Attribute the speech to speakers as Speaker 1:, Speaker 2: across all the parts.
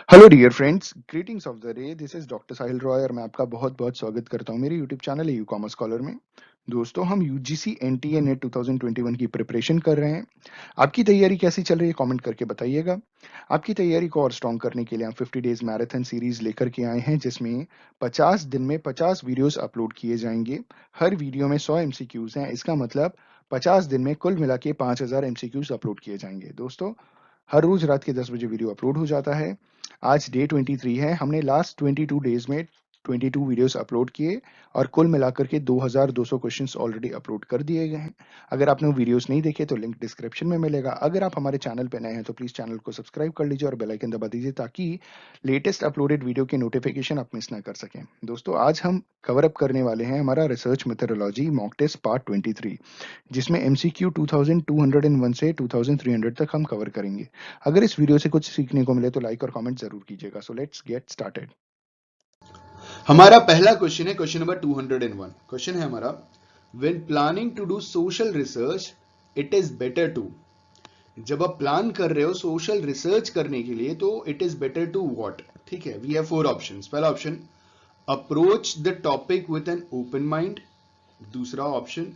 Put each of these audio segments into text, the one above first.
Speaker 1: Hello dear friends, greetings of the day. This is doctor Sahil Roy और मैं आपका बहुत-बहुत स्वागत करता हूं मेरे YouTube channel U commerce scholar में। दोस्तों, हम यूजीसी एनटीए नेट 2021 की प्रिपरेशन कर रहे हैं। आपकी तैयारी कैसी चल रही है, कमेंट करके बताइएगा। आपकी तैयारी को और स्ट्रॉन्ग करने के लिए हम 50 डेज मैराथन सीरीज लेकर के आए हैं, जिसमें 50 दिन में 50 वीडियोस अपलोड किए जाएंगे। हर वीडियो में 100 एमसीक्यूज हैं। इसका मतलब 50 दिन में कुल मिला के 5000 एमसीक्यूज अपलोड किए जाएंगे। दोस्तों, हर रोज रात के 10 बजे वीडियो अपलोड हो जाता है। आज डे 23 है। हमने लास्ट 22 डेज में 22 वीडियोस अपलोड किए और कुल मिलाकर के 2200 क्वेश्चंस ऑलरेडी अपलोड कर दिए गए हैं। अगर आपने वो वीडियोस नहीं देखे तो लिंक डिस्क्रिप्शन में मिलेगा। अगर आप हमारे चैनल पे नए हैं तो प्लीज चैनल को सब्सक्राइब कर लीजिए और बेल आइकन दबा दीजिए, ताकि लेटेस्ट अपलोडेड वीडियो की नोटिफिकेशन आप मिस ना कर सकें। दोस्तों, आज हम कवर अप करने वाले हैं हमारा research methodology mock test part 23, जिसमें एमसीक्यू 2201 से 2300 तक हम कवर करेंगे। अगर इस वीडियो से कुछ सीखने को मिले तो लाइक और कमेंट जरूर कीजिएगा। So let's get started.
Speaker 2: हमारा पहला क्वेश्चन है क्वेश्चन नंबर 201। क्वेश्चन है हमारा, when planning to do social research it is better to. जब आप प्लान कर रहे हो सोशल रिसर्च करने के लिए तो it is better to what. ठीक है, वी हैव 4 ऑप्शंस। पहला option, approach the topic with an open mind. दूसरा option,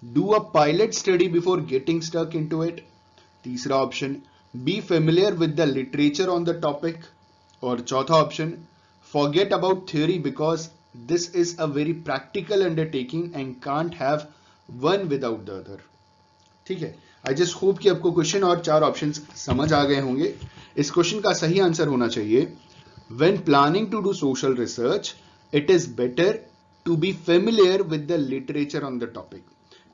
Speaker 2: do a pilot study before getting stuck into it. तीसरा option, be familiar with the literature on the topic. और चौथा option, forget about theory because this is a very practical undertaking and can't have one without the other. ठीक है, I just hope कि आपको question और 4 options समझ आ गए होंगे। इस क्वेश्चन का सही आंसर होना चाहिए, when planning to do social research it is better to be familiar with the literature on the topic.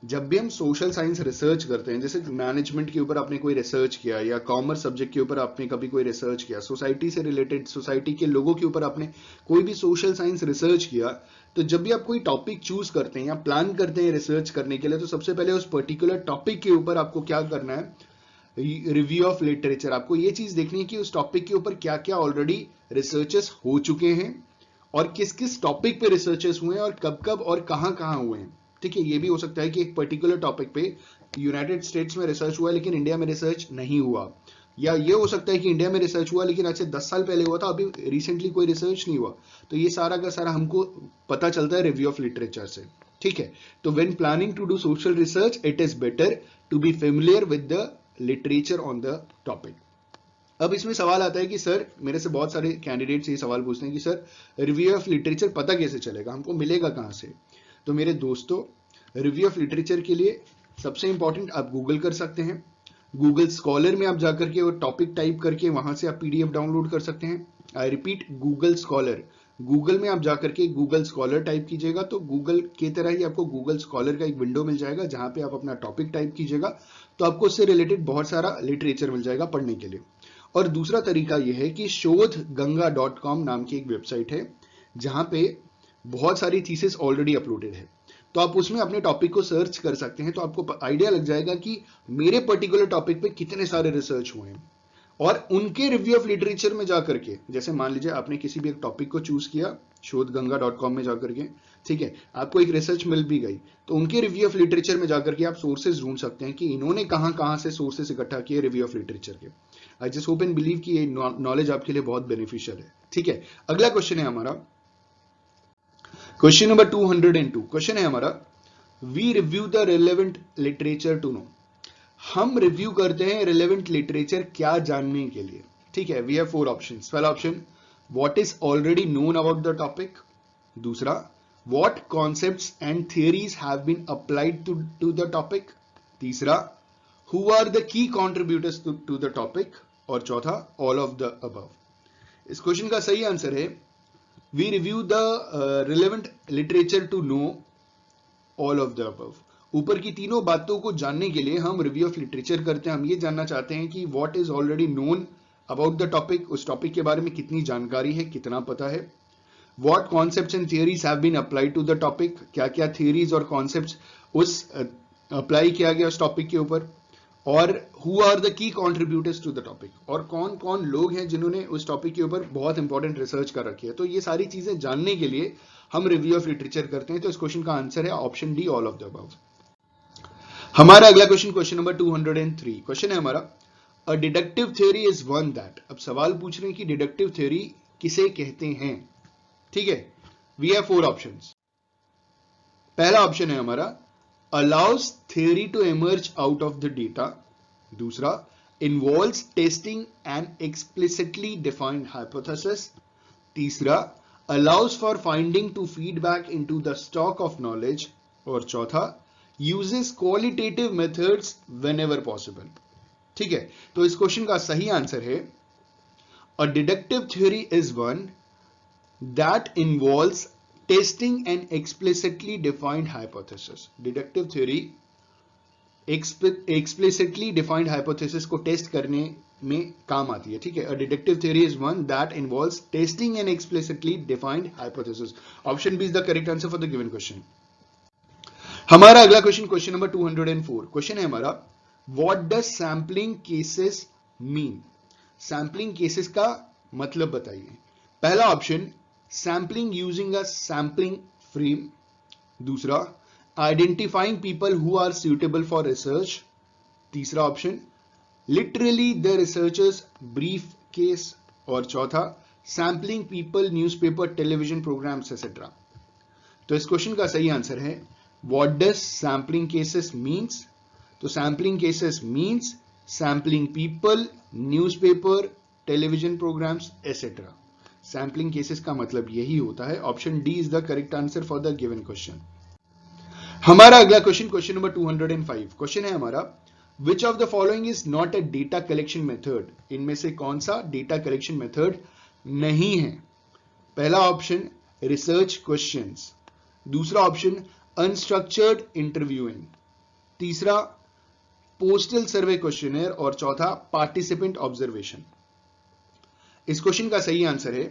Speaker 2: जब भी हम सोशल साइंस रिसर्च करते हैं, जैसे मैनेजमेंट के ऊपर आपने कोई रिसर्च किया या कॉमर्स सब्जेक्ट के ऊपर आपने कभी कोई रिसर्च किया, सोसाइटी से रिलेटेड सोसाइटी के लोगों के ऊपर आपने कोई भी सोशल साइंस रिसर्च किया, तो जब भी आप कोई टॉपिक चूज करते हैं या प्लान करते हैं रिसर्च करने के लिए, तो सबसे पहले उस पर्टिकुलर टॉपिक के ऊपर आपको क्या करना है, रिव्यू ऑफ लिटरेचर। आपको ये चीज देखनी है कि उस टॉपिक के ऊपर क्या क्या ऑलरेडी रिसर्चेस हो चुके हैं और किस किस टॉपिक पे रिसर्चेस हुए हैं और कब कब और कहां कहां हुए हैं। ठीक है, ये भी हो सकता है कि एक पर्टिकुलर टॉपिक पे यूनाइटेड स्टेट्स में रिसर्च हुआ लेकिन इंडिया में रिसर्च नहीं हुआ, या ये हो सकता है कि इंडिया में रिसर्च हुआ लेकिन आज से 10 साल पहले हुआ था, अभी रिसेंटली कोई रिसर्च नहीं हुआ। तो ये सारा का सारा हमको पता चलता है रिव्यू ऑफ लिटरेचर से। ठीक है, तो when planning to do social research it is better to be familiar with the literature on the topic. अब इसमें सवाल आता है कि सर, मेरे से बहुत सारे कैंडिडेट्स ये सवाल पूछते हैं कि सर, रिव्यू ऑफ लिटरेचर पता कैसे चलेगा, हमको मिलेगा कहां से। तो मेरे दोस्तों, रिव्यू ऑफ लिटरेचर के लिए सबसे इंपॉर्टेंट आप गूगल कर सकते हैं। गूगल स्कॉलर में आप जाकर के वो टॉपिक टाइप करके वहां से आप पीडीएफ डाउनलोड कर सकते हैं। I repeat, Google scholar. Google में आप जाकर के गूगल स्कॉलर टाइप कीजिएगा तो गूगल की तरह ही आपको गूगल स्कॉलर का एक विंडो मिल जाएगा, जहां पे आप अपना टॉपिक टाइप कीजिएगा तो आपको उससे रिलेटेड बहुत सारा लिटरेचर मिल जाएगा पढ़ने के लिए। और दूसरा तरीका यह है कि शोधगंगा.com नाम की एक वेबसाइट है, जहां पे बहुत सारी थीसिस ऑलरेडी अपलोडेड है। तो आप उसमें अपने टॉपिक को सर्च कर सकते हैं, तो आपको आइडिया लग जाएगा कि मेरे पर्टिकुलर टॉपिक पे कितने सारे रिसर्च हुए हैं। और उनके रिव्यू ऑफ लिटरेचर में जाकर के, जैसे मान लीजिए आपने किसी भी एक टॉपिक को चूज किया शोधगंगा.com में जाकर के, ठीक है, आपको एक रिसर्च मिल भी गई, तो उनके रिव्यू ऑफ लिटरेचर में जाकर के आप सोर्सेज ढूंढ सकते हैं कि इन्होंने कहां कहां से सोर्सेज इकट्ठा किए रिव्यू ऑफ लिटरेचर के। I just hope and believe कि ये नॉलेज आपके लिए बहुत बेनिफिशियल है। ठीक है, अगला क्वेश्चन है हमारा क्वेश्चन नंबर 202। क्वेश्चन है हमारा, we review the relevant literature to know. हम रिव्यू करते हैं रिलेवेंट लिटरेचर क्या जानने के लिए। ठीक है, वी हैव 4 ऑप्शंस। पहला option, what is already known about the topic. दूसरा, what concepts and theories have been applied to the topic. तीसरा, who are the key contributors to the topic. और चौथा, ऑल ऑफ द अबव। इस question का सही answer है, we review the relevant literature to know all of the above. ऊपर की तीनों बातों को जानने के लिए हम रिव्यू ऑफ लिटरेचर करते हैं। हम ये जानना चाहते हैं कि what is already known about the topic, उस टॉपिक के बारे में कितनी जानकारी है, कितना पता है। What concepts and theories have been applied to the topic, क्या क्या थियरीज और कॉन्सेप्ट्स उस अप्लाई किया गया उस टॉपिक के ऊपर। और who are the key contributors to the topic, और कौन कौन लोग हैं जिन्होंने उस टॉपिक के ऊपर बहुत इंपॉर्टेंट रिसर्च कर रखी है। तो ये सारी चीजें जानने के लिए हम रिव्यू ऑफ लिटरेचर करते हैं। तो इस क्वेश्चन का आंसर है option D, all of the above. हमारा अगला क्वेश्चन, क्वेश्चन नंबर 203। क्वेश्चन है हमारा, a deductive theory is one that, अब सवाल पूछ रहे हैं कि डिडक्टिव थ्योरी किसे कहते हैं। ठीक है, वी हैव 4 ऑप्शंस। पहला ऑप्शन है हमारा allows theory to emerge out of the data. दूसरा, involves testing an explicitly defined hypothesis. तीसरा, allows for finding to feedback into the stock of knowledge। और चौथा, uses qualitative methods whenever possible। ठीक है, तो इस क्वेश्चन का सही आंसर है a deductive theory is one that involves testing an explicitly defined hypothesis। deductive theory explicitly defined hypothesis को टेस्ट करने में काम आती है। ठीक है, a deductive theory is one that involves testing an explicitly defined hypothesis. Option B is the correct answer for the given question. हमारा अगला क्वेश्चन, क्वेश्चन नंबर 204। क्वेश्चन है हमारा what does sampling cases mean. Sampling cases का मतलब बताइए। पहला option, sampling using a sampling frame. दूसरा, identifying people who are suitable for research. तीसरा option, literally the researchers brief case. और चौथा, sampling people, newspaper, television programmes etcetera. तो इस क्वेश्चन का सही आंसर है what does sampling cases means. तो sampling cases means sampling people, newspaper, television programmes etcetera. Sampling cases का मतलब यही होता है। Option D is the correct answer for the given question. हमारा अगला क्वेश्चन, क्वेश्चन नंबर 205। क्वेश्चन है हमारा which of the following is not a data collection method. इनमें से कौन सा डेटा कलेक्शन मेथड नहीं है। पहला ऑप्शन, रिसर्च क्वेश्चंस। दूसरा ऑप्शन, अनस्ट्रक्चर्ड इंटरव्यूइंग। तीसरा, पोस्टल सर्वे क्वेश्चनर। और चौथा, पार्टिसिपेंट ऑब्जर्वेशन। इस क्वेश्चन का सही आंसर है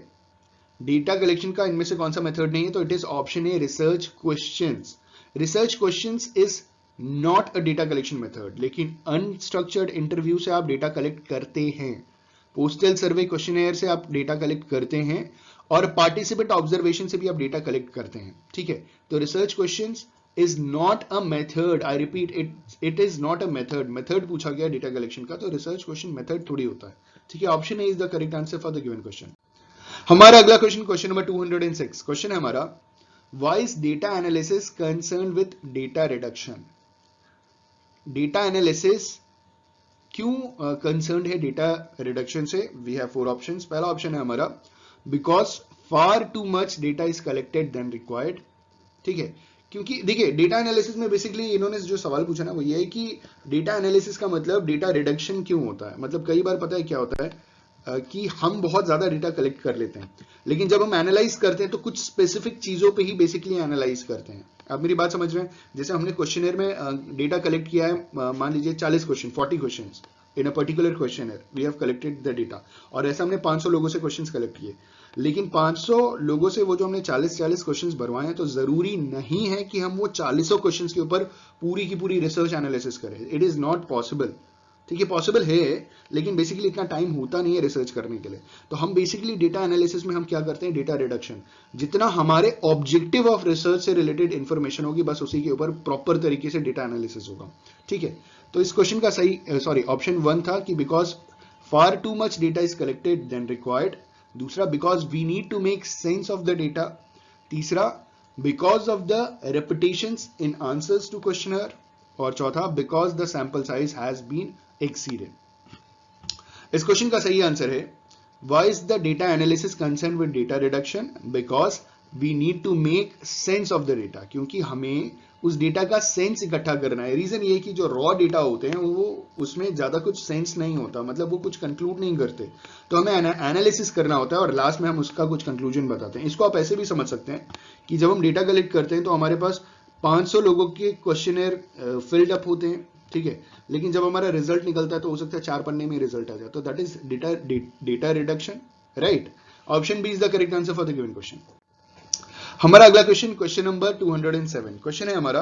Speaker 2: डेटा कलेक्शन का इनमें से कौन सा मेथड नहीं है, तो it is option A, research questions. Research questions is not a data collection method, लेकिन अनस्ट्रक्चर्ड इंटरव्यू से आप डेटा कलेक्ट करते हैं, पोस्टल सर्वे क्वेश्चनर से आप डेटा कलेक्ट करते हैं, और पार्टिसिपेंट ऑब्जर्वेशन से भी आप डेटा कलेक्ट करते हैं। ठीक है, तो research questions is not a method. I repeat, it is not a method. Method पूछा गया डेटा कलेक्शन का, तो रिसर्च क्वेश्चन मेथड थोड़ी होता है। ठीक है, option A is the correct answer for the given question. हमारा अगला क्वेश्चन, क्वेश्चन नंबर 206। क्वेश्चन है हमारा why is data analysis concern with data reduction. Data analysis क्यों कंसर्न है डेटा रिडक्शन से। We have 4 options. पहला ऑप्शन है हमारा because far too much data is collected then required. ठीक है, क्योंकि देखिए डेटा एनालिसिस में बेसिकली इन्होंने जो सवाल पूछा ना वो ये है कि डेटा एनालिसिस का मतलब डेटा रिडक्शन क्यों होता है। मतलब कई बार पता है क्या होता है कि हम बहुत ज्यादा डेटा कलेक्ट कर लेते हैं, लेकिन जब हम एनालाइज करते हैं तो कुछ स्पेसिफिक चीजों पे ही बेसिकली एनालाइज करते हैं। आप मेरी बात समझ रहे हैं। जैसे हमने क्वेश्चनर में डेटा कलेक्ट किया है, मान लीजिए 40 question, 40 question in a particular questionnaire, we have collected the data, और ऐसा हमने 500 लोगों से क्वेश्चंस कलेक्ट किए, लेकिन 500 लोगों से वो जो हमने 40 क्वेश्चंस भरवाए हैं, तो जरूरी नहीं है कि हम वो 40 क्वेश्चंस के ऊपर पूरी की पूरी रिसर्च एनालिसिस करें। It is not possible. ठीक है, पॉसिबल है, लेकिन बेसिकली इतना टाइम होता नहीं है रिसर्च करने के लिए। तो हम बेसिकली डेटा एनालिसिस में हम क्या करते हैं, डेटा रिडक्शन। जितना हमारे ऑब्जेक्टिव ऑफ रिसर्च से रिलेटेड इंफॉर्मेशन होगी, बस उसी के ऊपर प्रॉपर तरीके से डेटा एनालिसिस होगा। ठीक है, तो इस क्वेश्चन का सही सॉरी ऑप्शन 1 था कि because far too much data is collected then required. दूसरा, because we need to make sense of the data. तीसरा, because of the repetitions in answers to questioner. और चौथा, because the sample size has been exceeded. इस question का सही answer है why is the data analysis concern with data reduction. Because we need to make sense of the data, क्योंकि हमें उस data का सेंस इकट्ठा करना है। रीजन ये कि जो रॉ डेटा होते हैं वो उसमें ज्यादा कुछ सेंस नहीं होता, मतलब वो कुछ कंक्लूड नहीं करते, तो हमें एनालिसिस करना होता है और लास्ट में हम उसका कुछ कंक्लूजन बताते हैं। इसको आप ऐसे भी समझ सकते हैं कि जब हम डेटा कलेक्ट करते हैं तो हमारे पास 500 लोगों के क्वेश्चनर फिल्ड अप होते हैं। ठीक है, लेकिन जब हमारा रिजल्ट निकलता है तो हो सकता है 4 पन्ने में रिजल्ट आ जाए, तो that is data reduction. Right, option B is the correct answer for the given question. हमारा अगला क्वेश्चन, क्वेश्चन नंबर 207। क्वेश्चन है हमारा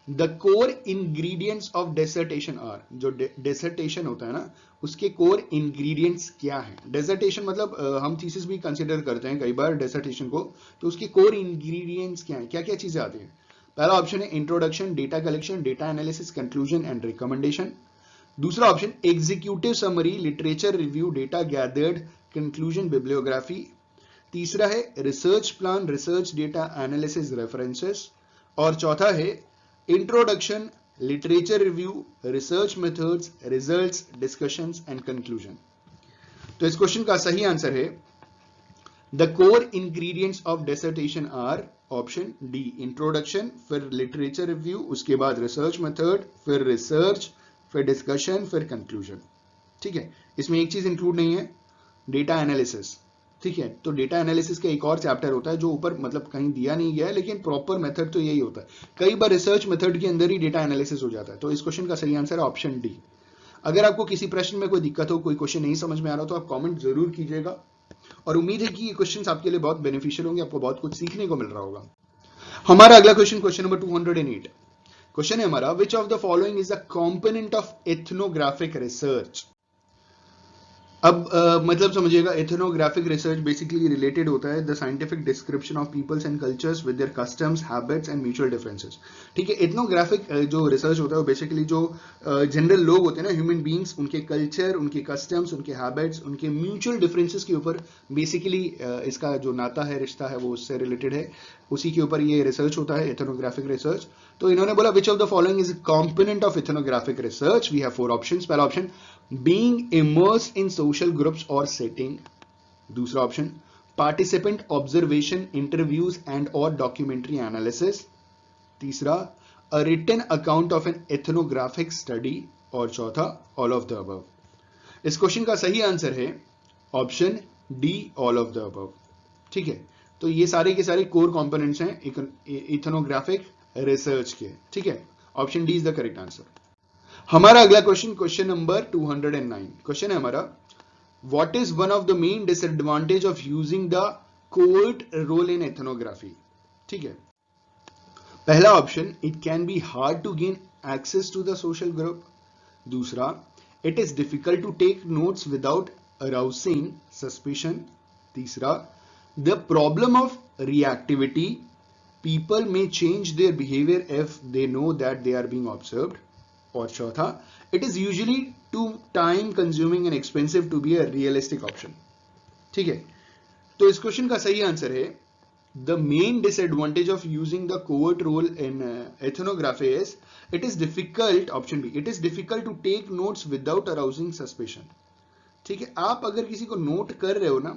Speaker 2: the core ingredients of dissertation are. जो डेसर्टेशन होता है ना, उसके कोर इंग्रेडिएंट्स क्या है। डेसर्टेशन मतलब हम थीसिस भी कंसिडर करते हैं कई बार डेसर्टेशन को, तो उसके कोर इंग्रेडिएंट्स क्या है, क्या क्या चीजें आती हैं। पहला ऑप्शन है introduction, data collection, data analysis, conclusion and recommendation. दूसरा option executive summary, literature review, data gathered, conclusion, bibliography. तीसरा है research plan, research data analysis, references. और चौथा है introduction, literature review, research methods, results, discussions and conclusion. तो इस question का सही आंसर है the core ingredients of dissertation are option D, introduction, फिर लिटरेचर रिव्यू, उसके बाद रिसर्च मेथड, फिर रिसर्च, फिर डिस्कशन, फिर कंक्लूजन। ठीक है, इसमें एक चीज इंक्लूड नहीं है, डेटा एनालिसिस। ठीक है, तो डेटा एनालिसिस का एक और चैप्टर होता है जो ऊपर मतलब कहीं दिया नहीं गया है, लेकिन प्रॉपर मेथड तो यही होता है। कई बार रिसर्च मेथड के अंदर ही डेटा एनालिसिस हो जाता है। तो इस क्वेश्चन का सही आंसर है ऑप्शन डी। अगर आपको किसी प्रश्न में कोई दिक्कत हो, कोई क्वेश्चन नहीं समझ में आ रहा तो आप कमेंट जरूर कीजिएगा, और उम्मीद है कि ये क्वेश्चंस आपके लिए बहुत बेनिफिशियल होंगे, आपको बहुत कुछ सीखने को मिल रहा होगा। हमारा अगला क्वेश्चन, क्वेश्चन नंबर 208। क्वेश्चन है हमारा, which of the following is a component of ethnographic research. अब मतलब समझिएगा, एथनोग्राफिक रिसर्च बेसिकली रिलेटेड होता है the scientific description of peoples and cultures with their customs, habits and mutual differences. ठीक है, ethnographic जो रिसर्च होता है वो बेसिकली जो जनरल लोग होते हैं ना, ह्यूमन बींग्स, उनके कल्चर, उनके कस्टम्स, उनके हैबिट्स, उनके म्यूचुअल डिफरेंसेस के ऊपर बेसिकली इसका जो नाता है, रिश्ता है, वो उससे रिलेटेड है, उसी के ऊपर ये रिसर्च होता है, एथनोग्राफिक रिसर्च। तो इन्होंने बोला which of the following is component of ethnographic research. We have 4 options. पहला option being immersed in social groups or setting. दूसरा option participant observation, interviews and or documentary analysis. तीसरा a written account of an ethnographic study. और चौथा all of the above. इस question का सही answer है option D, all of the above. ठीक है, तो ये सारे के सारे कोर कंपोनेंट्स हैं इथनोग्राफिक रिसर्च के। ठीक है, option D is the correct answer. हमारा अगला क्वेश्चन, क्वेश्चन नंबर 209। क्वेश्चन है हमारा, what is one of the main disadvantage of using the covert role in ethnography. ठीक है, पहला option it can be hard to gain access to the social group. दूसरा it is difficult to take notes without arousing suspicion. तीसरा the problem of reactivity, people may change their behaviour if they know that they are being observed. और चौथा it is usually too time consuming and expensive to be a realistic option. ठीक है, तो इस question का सही answer है the main disadvantage of using the covert role in ethnography is it is difficult, option B, it is difficult to take notes without arousing suspicion. ठीक है, आप अगर किसी को नोट कर रहे हो ना,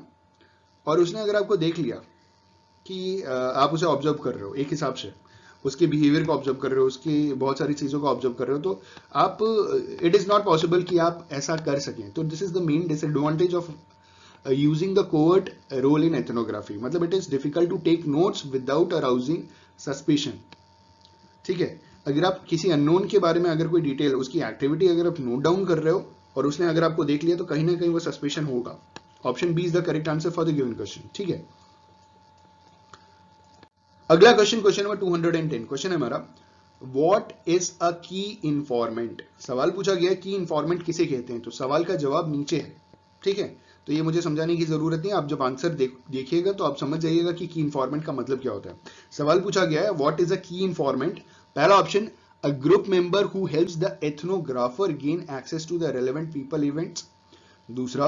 Speaker 2: और उसने अगर आपको देख लिया कि आप उसे ऑब्जर्व कर रहे हो, एक हिसाब से उसके बिहेवियर को ऑब्जर्व कर रहे हो, उसकी बहुत सारी चीजों को ऑब्जर्व कर रहे हो, तो आप इट इज नॉट पॉसिबल कि आप ऐसा कर सकें। तो this is the main disadvantage of using the covert role in ethnography, मतलब it is difficult to take notes without arousing suspicion. ठीक है, अगर आप किसी अननोन के बारे में अगर कोई डिटेल, उसकी एक्टिविटी अगर आप नोट डाउन कर रहे हो और उसने अगर आपको देख लिया, तो कहीं ना कहीं वो सस्पिशन होगा। Option B is the correct answer for the given question. ठीक है, अगला क्वेश्चन, क्वेश्चन नंबर 210। क्वेश्चन है हमारा, व्हाट इज अ की इंफॉर्मेंट। सवाल पूछा गया की इंफॉर्मेंट किसे कहते हैं, तो सवाल का जवाब नीचे है। ठीक है, तो ये मुझे समझाने की जरूरत नहीं, आप जब आंसर देखिएगा तो आप समझ जाइएगा कि की इंफॉर्मेंट का मतलब क्या होता है। सवाल पूछा गया है what is a key informant. पहला option a group member who helps the ethnographer gain access to the relevant people events. दूसरा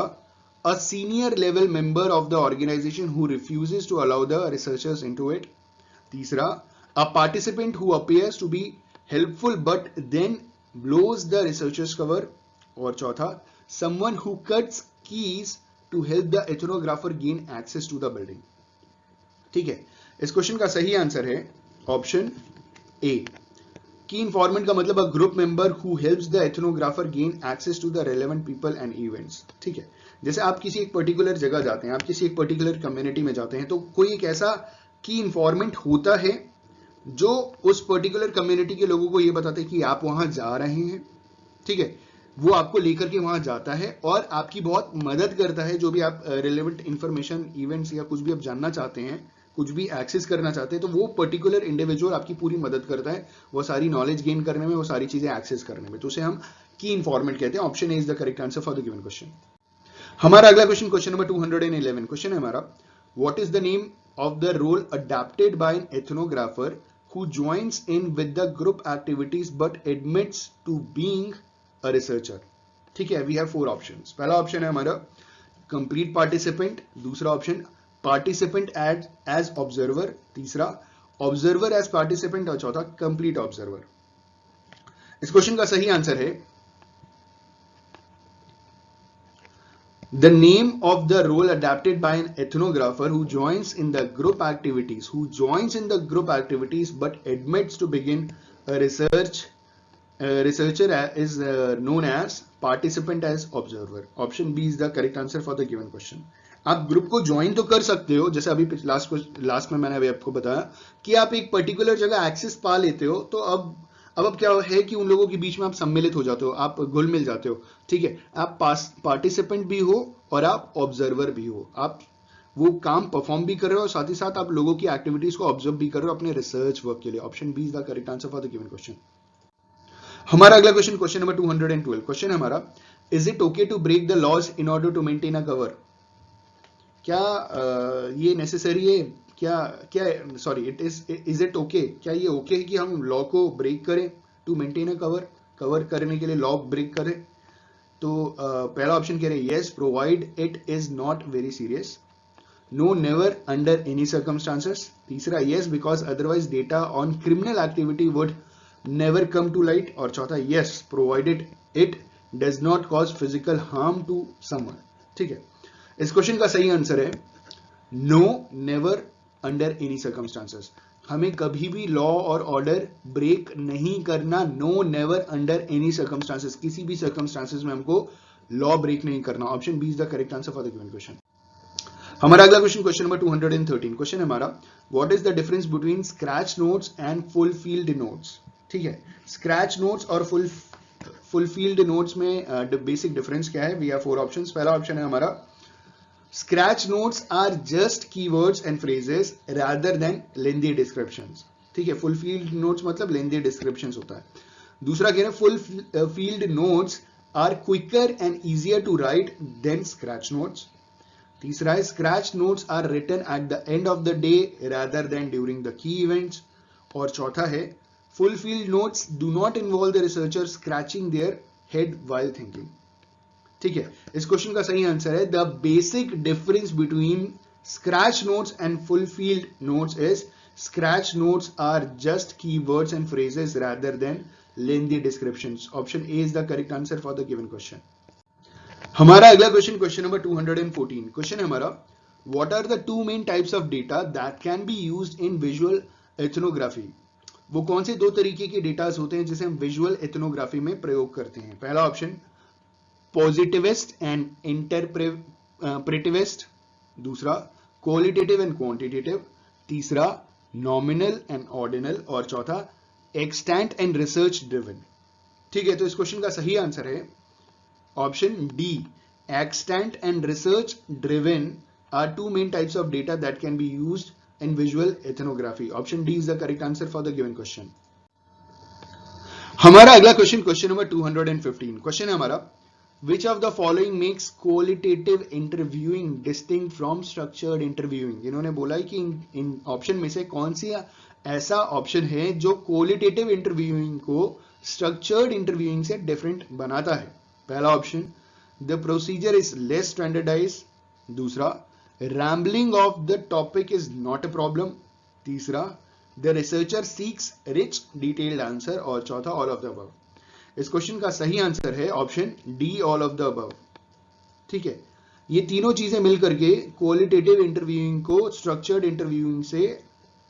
Speaker 2: a senior level member of the organisation who refuses to allow the researchers into it. तीसरा a participant who appears to be helpful but then blows the researcher's cover। और चौथा someone who cuts keys to help the ethnographer gain access to the building। ठीक है, इस question का सही answer है option ए। की इंफॉर्मेंट का मतलब a group member who helps the ethnographer gain access to the relevant people and events. ठीक है, जैसे आप किसी एक पर्टिकुलर जगह जाते हैं, आप किसी एक पर्टिकुलर कम्युनिटी में जाते हैं, तो कोई एक ऐसा की इंफॉर्मेंट होता है जो उस पर्टिकुलर कम्युनिटी के लोगों को यह बताता है कि आप वहां जा रहे हैं। ठीक है, वो आपको लेकर के वहां जाता है और आपकी बहुत मदद करता है, जो भी आप रिलेवेंट इंफॉर्मेशन, इवेंट्स या कुछ भी आप जानना चाहते हैं, कुछ भी एक्सेस करना चाहते हैं, तो वो पर्टिकुलर इंडिविजुअल आपकी पूरी मदद करता है वो सारी नॉलेज गेन करने में, वो सारी चीजें एक्सेस करने में। तो उसे हम की इंफॉर्मेंट कहते हैं। Option A is the correct answer for the given question. हमारा अगला क्वेश्चन, क्वेश्चन नंबर 211। क्वेश्चन है हमारा, what is the name of the role adapted by an ethnographer who joins in with the group activities but admits to being a researcher. ठीक है, we have 4 options. पहला option है हमारा complete participant, दूसरा option participant as observer, तीसरा observer as participant और चौथा complete observer. इस क्वेश्चन का सही आंसर है the name of the role adapted by an ethnographer who joins in the group activities but admits to begin a researcher is known as participant as observer. Option B is the correct answer for the given question. आप group को join तो कर सकते हो, जैसे अभी last में मैंने अभी आपको बताया कि आप एक पर्टिकुलर जगह एक्सेस पा लेते हो, तो अब क्या है कि उन लोगों के बीच में आप सम्मिलित हो जाते हो, आप घुल मिल जाते हो। ठीक है, आप पार्टिसिपेंट भी हो और आप ऑब्जर्वर भी हो, आप वो काम परफॉर्म भी कर रहे हो और साथ ही साथ आप लोगों की एक्टिविटीज को ऑब्जर्व भी कर रहे हो अपने रिसर्च वर्क के लिए। Option B is the correct answer for the given question. हमारा अगला क्वेश्चन नंबर 212। क्वेश्चन है हमारा, is it okay to break the laws in order to maintain a cover? क्या ये नेसेसरी है? इज इट ओके, क्या ये ओके है कि हम लॉ को ब्रेक करें टू मेंटेन अ कवर करने के लिए लॉ ब्रेक करें? तो पहला ऑप्शन कह रहे हैं yes, provide it is not very serious. No, never, under any circumstances. तीसरा yes, because otherwise data on criminal activity would never come to light. और चौथा yes, provided it does not cause physical harm to someone. ठीक है, इस question का सही answer है no, never, under any circumstances. हमें कभी भी लॉ और ऑर्डर ब्रेक नहीं करना। No, never, under any circumstances, किसी भी सर्कमस्टांसेस में हमको लॉ ब्रेक नहीं करना। Option B is the correct answer for the given question. हमारा अगला क्वेश्चन नंबर 213। क्वेश्चन है हमारा, what is the difference between scratch notes and full field notes? ठीक है, स्क्रैच नोट्स और फुल फील्ड नोट्स में बेसिक डिफरेंस क्या है? We have 4 options. पहला ऑप्शन है हमारा Scratch notes are just keywords and phrases rather than lengthy descriptions. ठीक है, फुल फील्ड नोट्स मतलब लेंदी डिस्क्रिप्शंस होता है। दूसरा कह रहे हैं full field notes are quicker and easier to write than scratch notes. तीसरा है scratch notes are written at the end of the day rather than during the key events. और चौथा है full field notes do not involve the researcher scratching their head while thinking. ठीक है, इस question का सही आंसर है the basic difference between scratch notes and full field notes is scratch notes are just keywords and phrases rather than lengthy descriptions. Option A is the correct answer for the given question. हमारा अगला question number 214। Question है हमारा, what are the two main types of data that can be used in visual ethnography? वो कौन से दो तरीके के डेटास होते हैं जिसे हम विजुअल एथनोग्राफी में प्रयोग करते हैं? पहला ऑप्शन पॉजिटिविस्ट एंड इंटरप्रेटिविस्ट, दूसरा क्वालिटेटिव एंड क्वांटिटेटिव, तीसरा नॉमिनल एंड ऑर्डिनल और चौथा एक्सटेंट एंड रिसर्च ड्रिवन। ठीक है, तो इस क्वेश्चन का सही आंसर है option D, extant and research driven are two main types of data that can be used in visual ethnography. Option D is the correct answer for the given question. हमारा अगला question number 215। Question है हमारा, Which of the following makes qualitative interviewing distinct from structured interviewing? इन्होंने बोला है कि इन option में से कौन सी ऐसा ऑप्शन है जो क्वालिटेटिव इंटरव्यूइंग को स्ट्रक्चर्ड इंटरव्यूइंग से डिफरेंट बनाता है? पहला option the procedure is less standardise, दूसरा rambling of the topic is not a problem, तीसरा the researcher seeks rich detailed answer और चौथा ऑल ऑफ द अबव। इस क्वेश्चन का सही आंसर है option D, all of the above. ठीक है, ये तीनों चीजें मिलकर के क्वालिटेटिव इंटरव्यूइंग को स्ट्रक्चर्ड इंटरव्यूइंग से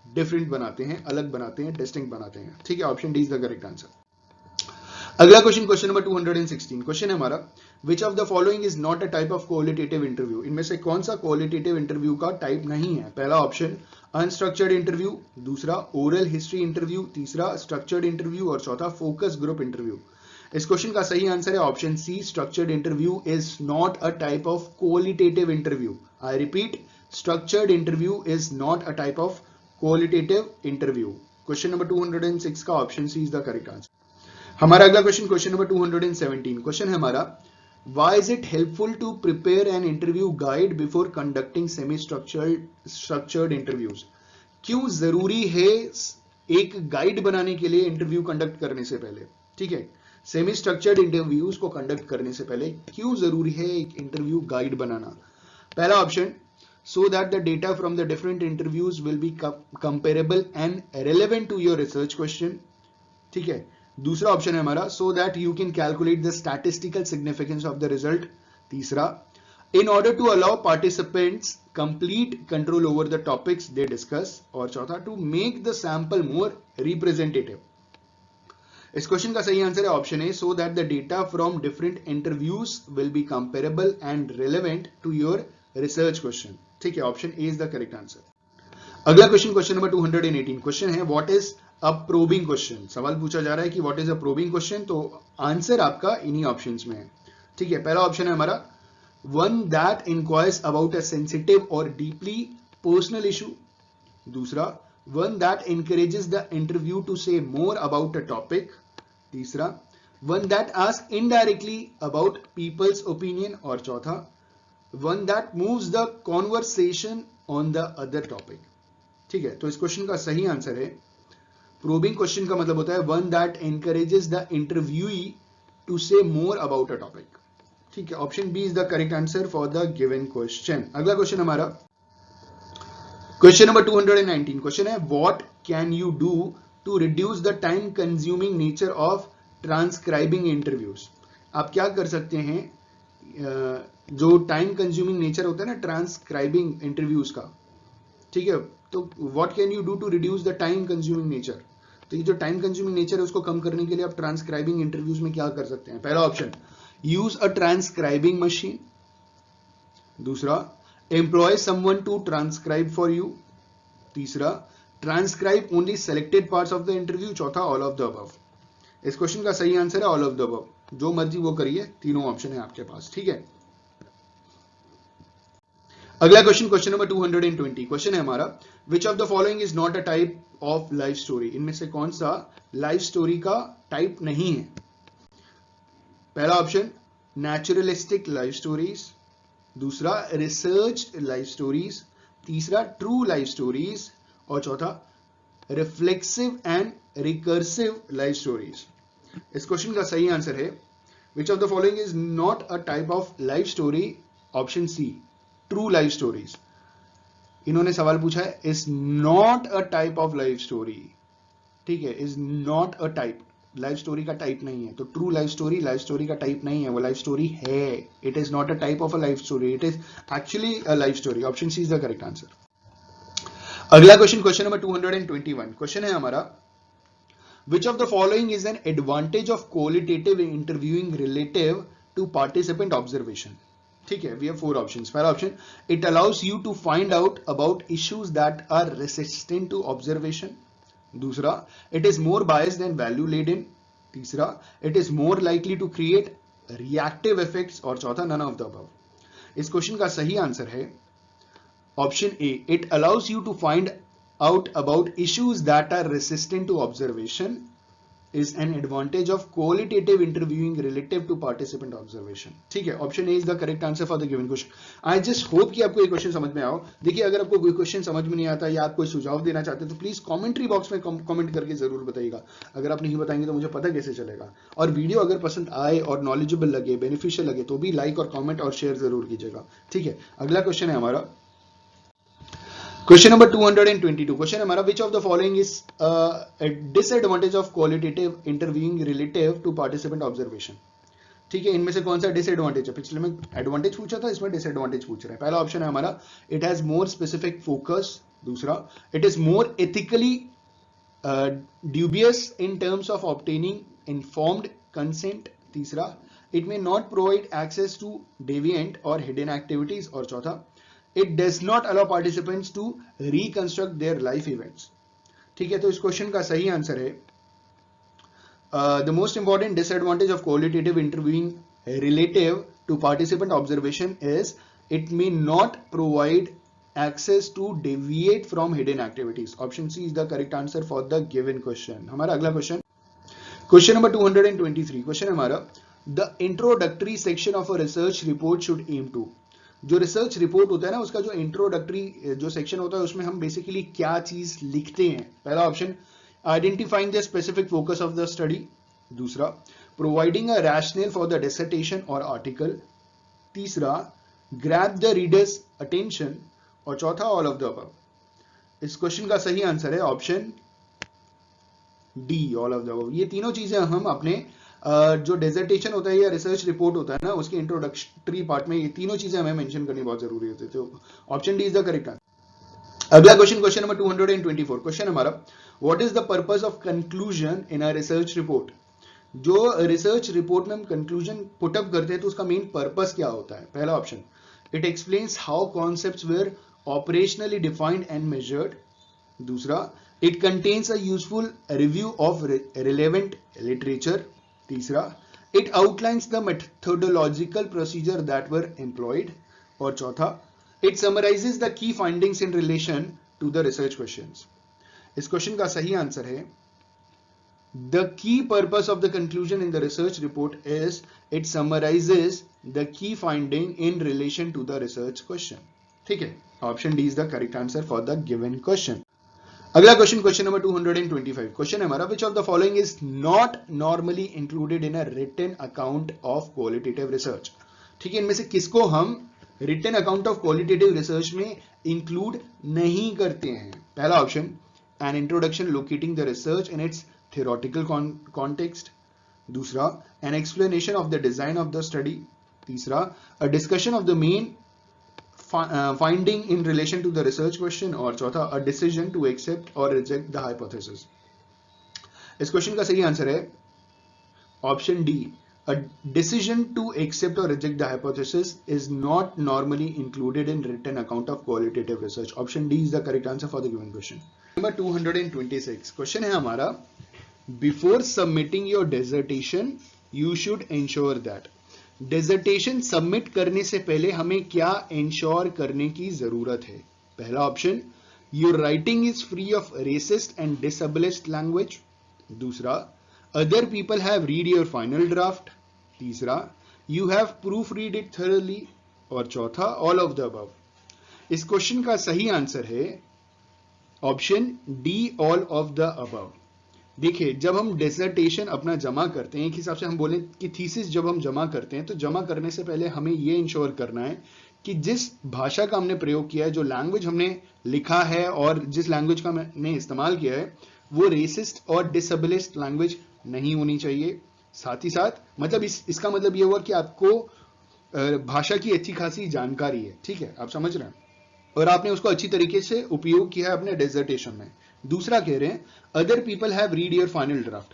Speaker 2: डिफरेंट बनाते हैं, अलग बनाते हैं, डिस्टिंक्ट बनाते हैं। ठीक है, option D is the correct answer. अगला क्वेश्चन नंबर 216। क्वेश्चन है हमारा, which of the following is not a type of qualitative interview? इनमें से कौन सा क्वालिटेटिव इंटरव्यू का टाइप नहीं है? पहला ऑप्शन अनस्ट्रक्चर्ड इंटरव्यू, दूसरा ओरल हिस्ट्री इंटरव्यू, तीसरा स्ट्रक्चर्ड इंटरव्यू और चौथा फोकस ग्रुप इंटरव्यू। इस क्वेश्चन का सही आंसर है option C, structured interview is not a type of qualitative interview. I repeat, structured interview is not a type of qualitative interview. Question number 206 का option C is the correct answer. हमारा अगला question number 217। Question है हमारा, why is it helpful to prepare an interview guide before conducting semi structured interviews? क्यों जरूरी है एक guide बनाने के लिए इंटरव्यू कंडक्ट करने से पहले? ठीक है, सेमी स्ट्रक्चर्ड इंटरव्यूज को कंडक्ट करने से पहले क्यों जरूरी है एक इंटरव्यू गाइड बनाना? पहला option, so that the data from the different interviews will be comparable and relevant to your research question. ठीक है. दूसरा ऑप्शन है हमारा, so that you can calculate the statistical significance of the result. तीसरा, in order to allow participants complete control over the topics they discuss. और चौथा, to make the sample more representative. इस question का सही answer है option A, so that the data from different interviews will be comparable and relevant to your research question. ठीक है, option A is the correct answer. अगला question, question number 218, question है what is a probing question. सवाल पूछा जा रहा है कि what is a probing question, तो आंसर आपका इन्हीं ऑप्शंस में है। ठीक है, पहला ऑप्शन है हमारा one that enquires about a sensitive और डीपली पर्सनल इशू। दूसरा, one that encourages the interview to say more about a topic. तीसरा, one that ask indirectly about people's opinion। और चौथा, one that moves the conversation on the other topic। ठीक है, तो इस question का सही आंसर है, प्रोबिंग क्वेश्चन का मतलब होता है one that encourages the interviewee to say more about a topic। ठीक है, option B is the correct answer for the given question. अगला क्वेश्चन हमारा क्वेश्चन नंबर 219, क्वेश्चन है what can you do to reduce the time consuming nature of transcribing interviews. आप क्या कर सकते हैं, जो टाइम कंज्यूमिंग नेचर होता है ना ट्रांसक्राइबिंग इंटरव्यूज का। ठीक है, तो what can you do to reduce the time consuming nature. तो ये जो टाइम कंज्यूमिंग नेचर है उसको कम करने के लिए आप ट्रांसक्राइबिंग इंटरव्यूज में क्या कर सकते हैं? पहला option, use a transcribing machine. दूसरा, employ someone to transcribe for you। तीसरा, transcribe only selected parts of the interview। चौथा, all of the above। इस क्वेश्चन का सही आंसर है all of the above, जो मर्जी वो करिए, तीनों ऑप्शन है आपके पास। ठीक है, अगला क्वेश्चन, क्वेश्चन नंबर 220, क्वेश्चन है हमारा which of the following is not a type of life story. इनमें से कौन सा लाइफ स्टोरी का टाइप नहीं है? पहला ऑप्शन, नेचुरलिस्टिक लाइफ स्टोरीज। दूसरा, रिसर्च लाइफ स्टोरीज। तीसरा, ट्रू लाइफ स्टोरीज। और चौथा, reflexive and recursive life stories. इस क्वेश्चन का सही आंसर है which of the following is not a type of life story. Option C, true life stories. इन्होंने सवाल पूछा है is not a type of life story. ठीक है, is not a type, life story का टाइप नहीं है। तो ट्रू लाइफ स्टोरी का टाइप नहीं है, वो लाइफ स्टोरी है। It is not a type of a life story, it is actually a life story. Option C is the correct answer. अगला क्वेश्चन, क्वेश्चन नंबर 221, क्वेश्चन है हमारा which of the following is an advantage of qualitative interviewing relative to participant observation. ठीक है, we have four options. पहला option, it allows you to find out about issues that are resistant to observation. दूसरा, it is more biased and value laden. तीसरा, it is more likely to create reactive effects. और चौथा, none of the above. इस question का सही answer है option A, it allows you to find out about issues that are resistant to observation is an advantage of qualitative interviewing relative to participant observation। ठीक है, option A is the correct answer for the given question. I just hope कि आपको ये question समझ में आओ। देखिए, अगर आपको कोई क्वेश्चन समझ में नहीं आता या आप कोई सुझाव देना चाहते हैं तो प्लीज कमेंट्री बॉक्स में कमेंट करके जरूर बताइएगा। अगर आप नहीं बताएंगे तो मुझे पता कैसे चलेगा। और वीडियो अगर पसंद आए और नॉलेजेबल लगे, बेनिफिशियल लगे तो भी लाइक और कॉमेंट और शेयर जरूर कीजिएगा। ठीक है, अगला क्वेश्चन है हमारा क्वेश्चन नंबर 222, क्वेश्चन हमारा which of the following is disadvantage of qualitative interviewing relative to participant observation. ठीक है, इनमें से कौन सा डिसएडवांटेज है? पिछले में एडवांटेज पूछा था, इसमें डिसएडवांटेज पूछ रहा है। पहला ऑप्शन है हमारा it has more specific focus. दूसरा, it is more ethically dubious in terms of obtaining informed consent। तीसरा, it may not provide access to deviant or hidden activities। और चौथा, it does not allow participants to reconstruct their life events। ठीक है, तो इस question का सही answer है the most important disadvantage of qualitative interviewing relative to participant observation is it may not provide access to deviate from hidden activities। Option C is the correct answer for the given question। हमारा अगला question, question number 223, question हमारा the introductory section of a research report should aim to। जो research report होता है ना, उसका जो introductory जो सेक्शन होता है उसमें हम बेसिकली क्या चीज लिखते हैं? पहला option, identifying the specific focus of the study. दूसरा, providing a rationale for the dissertation और आर्टिकल, तीसरा ग्रैब द रीडर्स अटेंशन, और चौथा ऑल ऑफ द अबव। इस क्वेश्चन का सही आंसर है option D, all of the above. ये तीनों चीजें हम अपने जो डिसर्टेशन होता है या रिसर्च रिपोर्ट होता है ना, उसके इंट्रोडक्टरी पार्ट में ये तीनों चीजें हमें मेंशन करनी बहुत जरूरी होती है, तो option D is the correct answer. अगला क्वेश्चन, क्वेश्चन नंबर 224, क्वेश्चन हमारा, what is the purpose of conclusion in a research report. जो रिसर्च रिपोर्ट में हम कंक्लूजन पुटअप करते हैं तो उसका मेन पर्पस क्या होता है। पहला option, it explains how concepts were operationally defined and measured. दूसरा, it contains a useful review of relevant literature. तीसरा, it outlines the methodological procedure that were employed. और चौथा, it summarises the key findings in relation to the research questions. इस question का सही answer है, the key purpose of the conclusion in the research report is it summarizes the key finding in relation to the research question. ठीक है, option D is the correct answer for the given question. अगला question, question number 225, question है हमारा, which of the following is not normally included in a written account of qualitative research. ठीक है, इनमें से किसको हम written account of qualitative research में इंक्लूड नहीं करते हैं। पहला option, an introduction locating the research in its theoretical context. दूसरा, an explanation of the design of the study. तीसरा, a discussion of the main finding in relation to the research question. और चौथा, a decision to accept or reject the hypothesis. इस question का सही answer है option D, a decision to accept or reject the hypothesis is not normally included in written account of qualitative research. Option D is the correct answer for the given question. Number 226, question है हमारा, Before submitting your dissertation, you should ensure that। Dissertation submit करने से पहले हमें क्या ensure करने की जरूरत है। पहला option, your writing is free of racist and disablist language. दूसरा, other people have read your final draft. तीसरा, you have proofread it thoroughly. और चौथा, ऑल ऑफ द अबव। इस क्वेश्चन का सही आंसर है option D, all of the above. देखिए, जब हम डिसर्टेशन अपना जमा करते हैं, एक हिसाब से हम बोलें कि थीसिस जब हम जमा करते हैं, तो जमा करने से पहले हमें यह इंश्योर करना है कि जिस भाषा का हमने प्रयोग किया है, जो लैंग्वेज हमने लिखा है और जिस लैंग्वेज का हमने इस्तेमाल किया है, वो रेसिस्ट और डिसेबलिस्ट लैंग्वेज नहीं होनी चाहिए। साथ ही साथ मतलब इसका मतलब यह हुआ कि आपको भाषा की अच्छी खासी जानकारी है, ठीक है, आप समझ रहे हैं, और आपने उसको अच्छी तरीके से उपयोग किया है अपने डिसर्टेशन में। दूसरा कह रहे हैं, other people have read your final draft.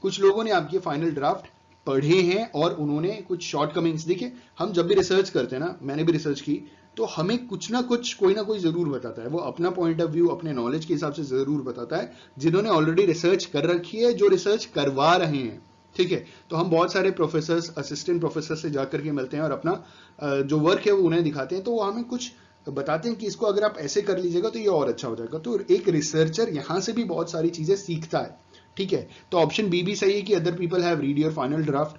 Speaker 2: कुछ लोगों ने आपके फाइनल ड्राफ्ट पढ़े हैं और उन्होंने कुछ शॉर्टकमिंग्स। देखिए, हम जब भी रिसर्च करते हैं ना, मैंने भी रिसर्च की, तो हमें कुछ ना कुछ कोई ना कोई जरूर बताता है, वो अपना पॉइंट ऑफ व्यू अपने नॉलेज के हिसाब से जरूर बताता है, जिन्होंने ऑलरेडी रिसर्च कर रखी है, जो रिसर्च करवा रहे हैं। ठीक है, तो हम बहुत सारे प्रोफेसर्स, असिस्टेंट प्रोफेसर से जाकर के मिलते हैं और अपना जो वर्क है वो उन्हें दिखाते हैं, तो वो हमें कुछ बताते हैं कि इसको अगर आप ऐसे कर लीजिएगा तो ये और अच्छा हो जाएगा। तो एक रिसर्चर यहां से भी बहुत सारी चीजें सीखता है। ठीक है, तो ऑप्शन बी भी सही है कि other people have read your final draft.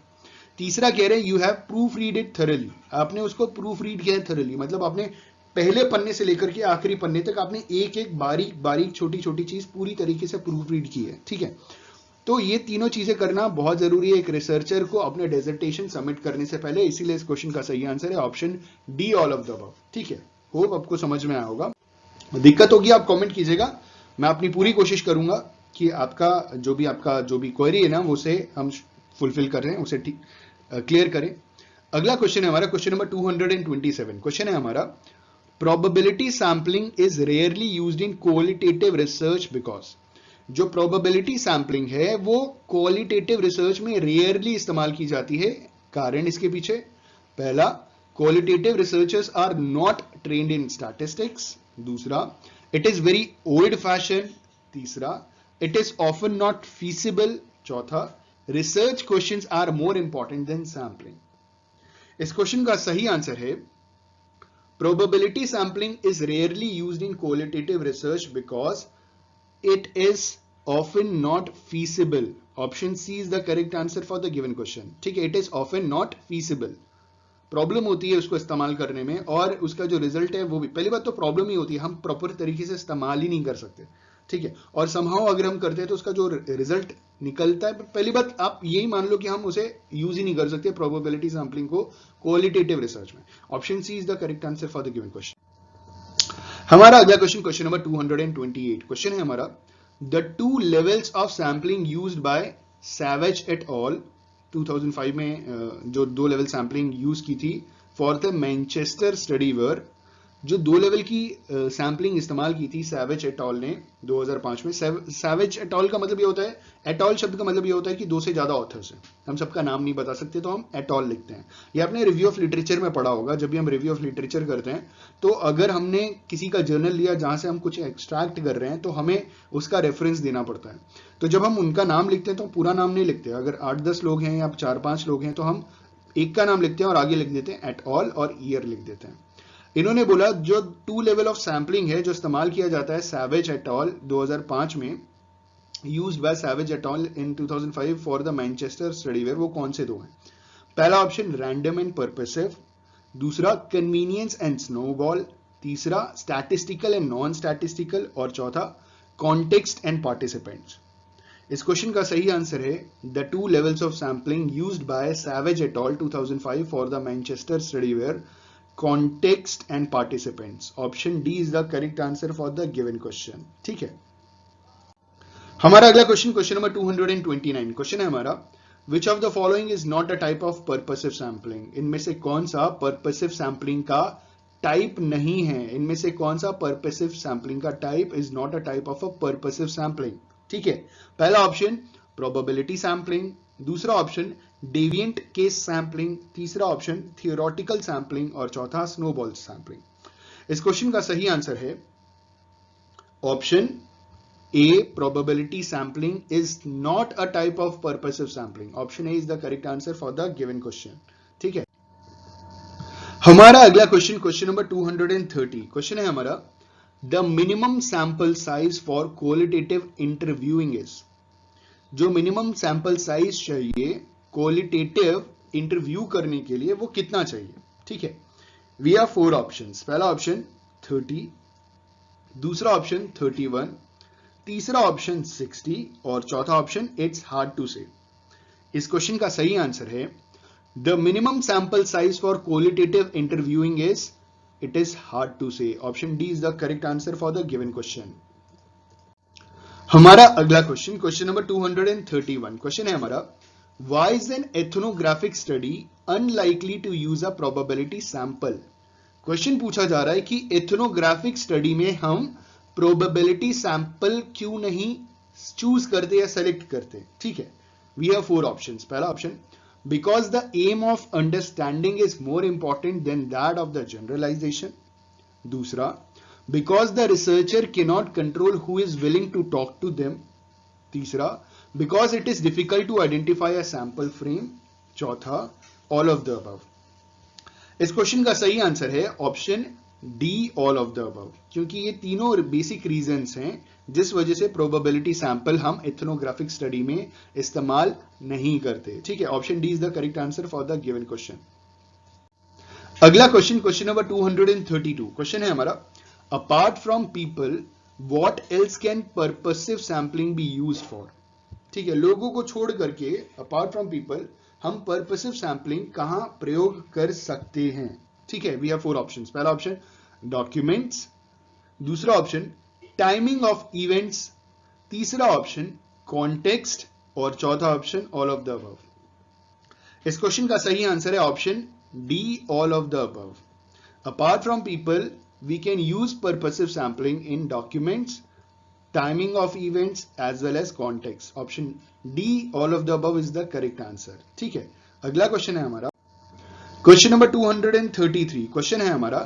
Speaker 2: तीसरा कह रहे हैं, you have proofread it thoroughly. आपने उसको प्रूफ रीड किया है थॉरली, मतलब आपने पहले पन्ने से लेकर के आखिरी पन्ने तक आपने एक एक बारीक बारीक छोटी छोटी चीज पूरी तरीके से प्रूफ रीड की है। ठीक है, तो ये तीनों चीजें करना बहुत जरूरी है एक रिसर्चर को अपने डिसर्टेशन सबमिट करने से पहले। इसीलिए इस क्वेश्चन का सही आंसर है option D, all of the above. ठीक है, होप आपको समझ में आया होगा। दिक्कत होगी आप कमेंट कीजिएगा, मैं अपनी पूरी कोशिश करूंगा कि आपका जो भी क्वेरी है ना, उसे हम फुलफिल कर रहे हैं, उसे क्लियर करें। अगला क्वेश्चन है हमारा, क्वेश्चन नंबर 227, क्वेश्चन है हमारा, probability sampling is rarely used in qualitative research because. जो प्रोबेबिलिटी सैंपलिंग है वो क्वालिटेटिव रिसर्च में रेयरली इस्तेमाल की जाती है। कारण इसके पीछे, पहला, qualitative researchers are not trained in statistics। दूसरा, it is very old fashioned। तीसरा, it is often not feasible। चौथा, research questions are more important than sampling। इस क्वेश्चन का सही आंसर है probability sampling is rarely used in qualitative research because it is often not feasible। Option C is the correct answer for the given question। ठीक है, it is often not feasible। Problem होती है उसको इस्तेमाल करने में, और उसका जो रिजल्ट है वो भी, पहली बात तो प्रॉब्लम ही होती है, हम प्रॉपर तरीके से इस्तेमाल ही नहीं कर सकते। ठीक है। और समहाउ अगर हम करते हैं तो उसका जो रिजल्ट निकलता है, पहली बात आप यही मान लो कि हम उसे यूज ही नहीं कर सकते प्रोबेबिलिटी सैंपलिंग को क्वालिटेटिव रिसर्च में। Option C is the correct answer for the given question. हमारा अगला क्वेश्चन, क्वेश्चन नंबर 228, क्वेश्चन है हमारा, the two levels of sampling used by Savage et al 2005 में जो 2 लेवल सैंपलिंग यूज की थी for the Manchester study were, जो 2 level की सैंपलिंग इस्तेमाल की थी सैवेज एट ऑल ने 2005 में। सैवेज एट ऑल का मतलब ये होता है, एट ऑल शब्द का मतलब ये होता है कि 2 से ज्यादा ऑथर्स हैं। हम सबका नाम नहीं बता सकते तो हम एट ऑल लिखते हैं। ये आपने रिव्यू ऑफ लिटरेचर में पढ़ा होगा। जब भी हम रिव्यू ऑफ लिटरेचर करते हैं तो अगर हमने किसी का जर्नल लिया जहां से हम कुछ एक्सट्रैक्ट कर रहे हैं तो हमें उसका रेफरेंस देना पड़ता है। तो जब हम उनका नाम लिखते हैं तो पूरा नाम नहीं लिखते। अगर 8-10 लोग हैं या 4-5 लोग हैं तो हम एक का नाम लिखते हैं और आगे लिख देते हैं एट ऑल और ईयर लिख देते हैं। इन्होंने बोला जो 2 लेवल ऑफ सैंपलिंग है जो इस्तेमाल किया जाता है सैवेज एट ऑल 2005 में, used by Savage et al in 2005 for the Manchester study were, वो कौन से 2 हैं? पहला ऑप्शन रैंडम एंड पर्पसिव, दूसरा कन्वीनियंस एंड स्नोबॉल, तीसरा स्टैटिस्टिकल एंड नॉन स्टैटिस्टिकल, और चौथा कॉन्टेक्स्ट एंड पार्टिसिपेंट्स। इस क्वेश्चन का सही आंसर है the 2 levels of sampling used by Savage et al 2005 for the Manchester study were, context and participants. Option D is the correct answer for the given question. ठीक है। हमारा अगला question, question number 229, question है हमारा, which of the following is not a type of purposive sampling? इनमें से कौन सा purposive sampling का टाइप नहीं है? इनमें से कौन सा purposive sampling का type is not a type of a purposive sampling? ठीक है। पहला ऑप्शन probability sampling, दूसरा ऑप्शन डेविएंट केस सैंपलिंग, तीसरा ऑप्शन थियोरेटिकल सैंपलिंग, और चौथा स्नोबॉल सैंपलिंग। इस क्वेश्चन का सही आंसर है option A, probability sampling is not a type of purposive sampling. Option A is the correct answer for the given question. ठीक है। हमारा अगला क्वेश्चन, क्वेश्चन नंबर 230, क्वेश्चन है हमारा, the minimum sample size for qualitative interviewing is. जो minimum sample size चाहिए qualitative interview करने के लिए वो कितना चाहिए? ठीक है। We have 4 options. पहला ऑप्शन 30, दूसरा ऑप्शन 31, तीसरा ऑप्शन 60, और चौथा ऑप्शन इट्स हार्ड टू से। इस क्वेश्चन का सही आंसर है the minimum sample size for qualitative interviewing is, it is hard to say. Option D is the correct answer for the given question. हमारा अगला क्वेश्चन, क्वेश्चन नंबर 231, क्वेश्चन है हमारा, why is an ethnographic study unlikely to use a probability sample? Question पूछा जा रहा है कि ethnographic study में हम प्रोबेबिलिटी सैंपल क्यों नहीं चूज करते या सेलेक्ट करते? ठीक है। We have 4 options. पहला option, because the aim of understanding is more important than that of the generalisation, दूसरा, because the researcher cannot control who is willing to talk to them, तीसरा, because it is difficult to identify a sample frame, चौथा, all of the above। इस question का सही answer है option D, all of the above, क्योंकि ये तीनों basic reasons हैं जिस वजह से प्रोबेबिलिटी सैंपल हम एथनोग्राफिक स्टडी में इस्तेमाल नहीं करते। ठीक है। Option D is the correct answer for the given question. अगला क्वेश्चन, क्वेश्चन नंबर 232, क्वेश्चन है हमारा, apart from people what else can purposive sampling be used for? ठीक है। लोगों को छोड़ करके apart from people हम purposive sampling कहां प्रयोग कर सकते हैं? ठीक है। we have 4 options। पहला ऑप्शन documents, दूसरा ऑप्शन timing of events, तीसरा ऑप्शन context, और चौथा option all of the above। इस क्वेश्चन का सही आंसर है option D, all of the above। apart from people we can use purposive sampling in documents, timing of events as well as context. Option D, all of the above is the correct answer. ठीक है। अगला question है हमारा, question number 233, question है हमारा,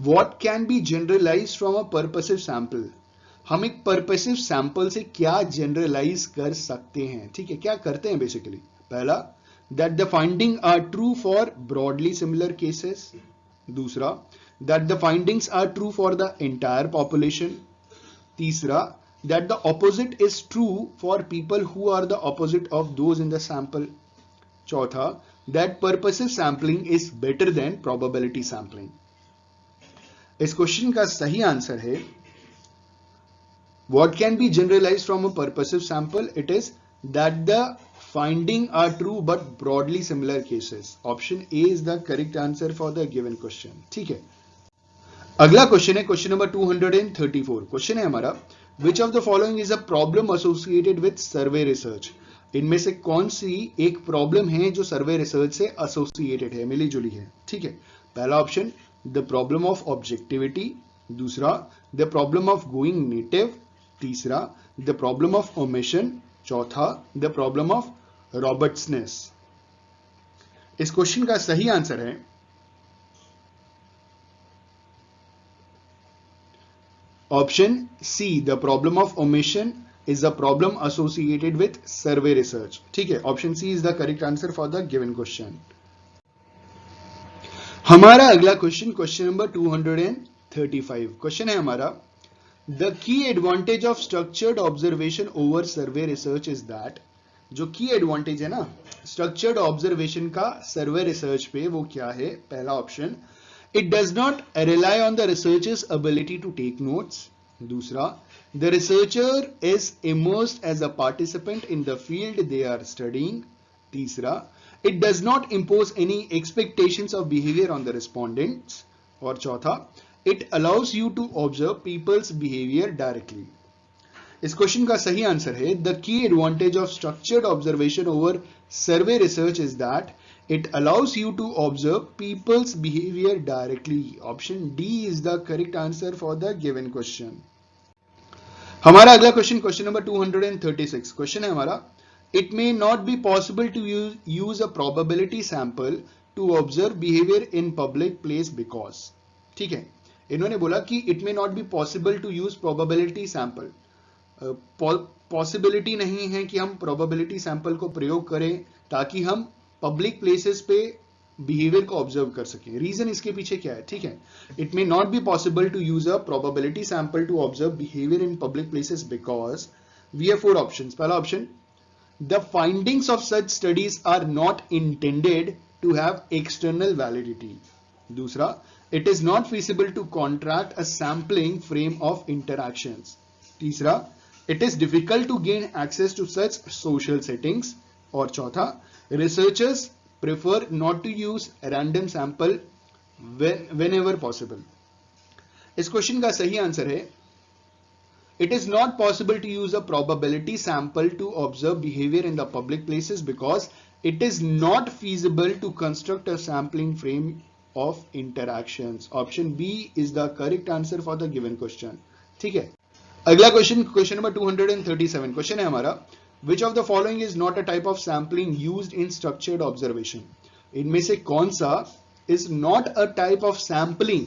Speaker 2: what can be generalized from a purposive sample? हम एक purposive sample से क्या generalize कर सकते हैं? ठीक है। क्या करते हैं बेसिकली? पहला, that the findings are true for broadly similar cases, दूसरा, that the findings are true for the entire population, तीसरा, that the opposite is true for people who are the opposite of those in the sample, चौथा, that purposive sampling is better than probability sampling। इस question का सही answer है What can be generalized from a purposive sample? It is that the finding are true but broadly similar cases. Option A is the correct answer for the given question. ठीक है, अगला question है question number 234. Question है हमारा, which of the following is a problem associated with survey research? इनमें से कौन सी एक प्रॉब्लम है जो सर्वे रिसर्च से एसोसिएटेड है, मिली जुली है? ठीक है, पहला option the problem of objectivity, दूसरा the problem of going native, तीसरा द प्रॉब्लम ऑफ ओमिशन, चौथा द प्रॉब्लम ऑफ रॉबर्ट्सनेस. इस क्वेश्चन का सही आंसर है option C, the problem of omission is a problem associated with survey research. ठीक है, option C is the correct answer for the given question. हमारा अगला question question number 235. Question है हमारा, the key advantage of structured observation over survey research is that. जो की advantage है ना स्ट्रक्चर्ड ऑब्जर्वेशन का सर्वे रिसर्च पे, वो क्या है? पहला option, it does not rely on the researcher's ability to take notes, दूसरा the researcher is immersed as a participant in the field they are studying, तीसरा it does not impose any expectations of behavior on the respondents, और चौथा it allows you to observe people's behavior directly. इस question का सही answer है the key advantage of structured observation over survey research is that it allows you to observe people's behavior directly. Option D is the correct answer for the given question. हमारा अगला question question number 236. Question है हमारा, it may not be possible to use a probability sample to observe behaviour in public place because. ठीक है, इन्होंने बोला कि it may not be possible to use probability sample. Possibility नहीं है कि हम प्रोबेबिलिटी सैंपल को प्रयोग करें ताकि हम पब्लिक प्लेसेस पे बिहेवियर को ऑब्जर्व कर सकें. रीजन इसके पीछे क्या है? ठीक है, it may not be possible to use a probability sample to observe behaviour in public places because we have four options. पहला option, the findings of such studies are not intended to have external validity, दूसरा it is not feasible to contract a sampling frame of interactions, तीसरा it is difficult to gain access to such social settings, और चौथा researchers prefer not to use random sample whenever possible. इस question का सही answer है it is not possible to use a probability sample to observe behavior in the public places because it is not feasible to construct a sampling frame of interactions. Option B is the correct answer for the given question. ठीक है, अगला question question number 237. Question है हमारा, Which of the following is not a type of sampling used in structured observation? इनमें से कौन सा is not a type of sampling,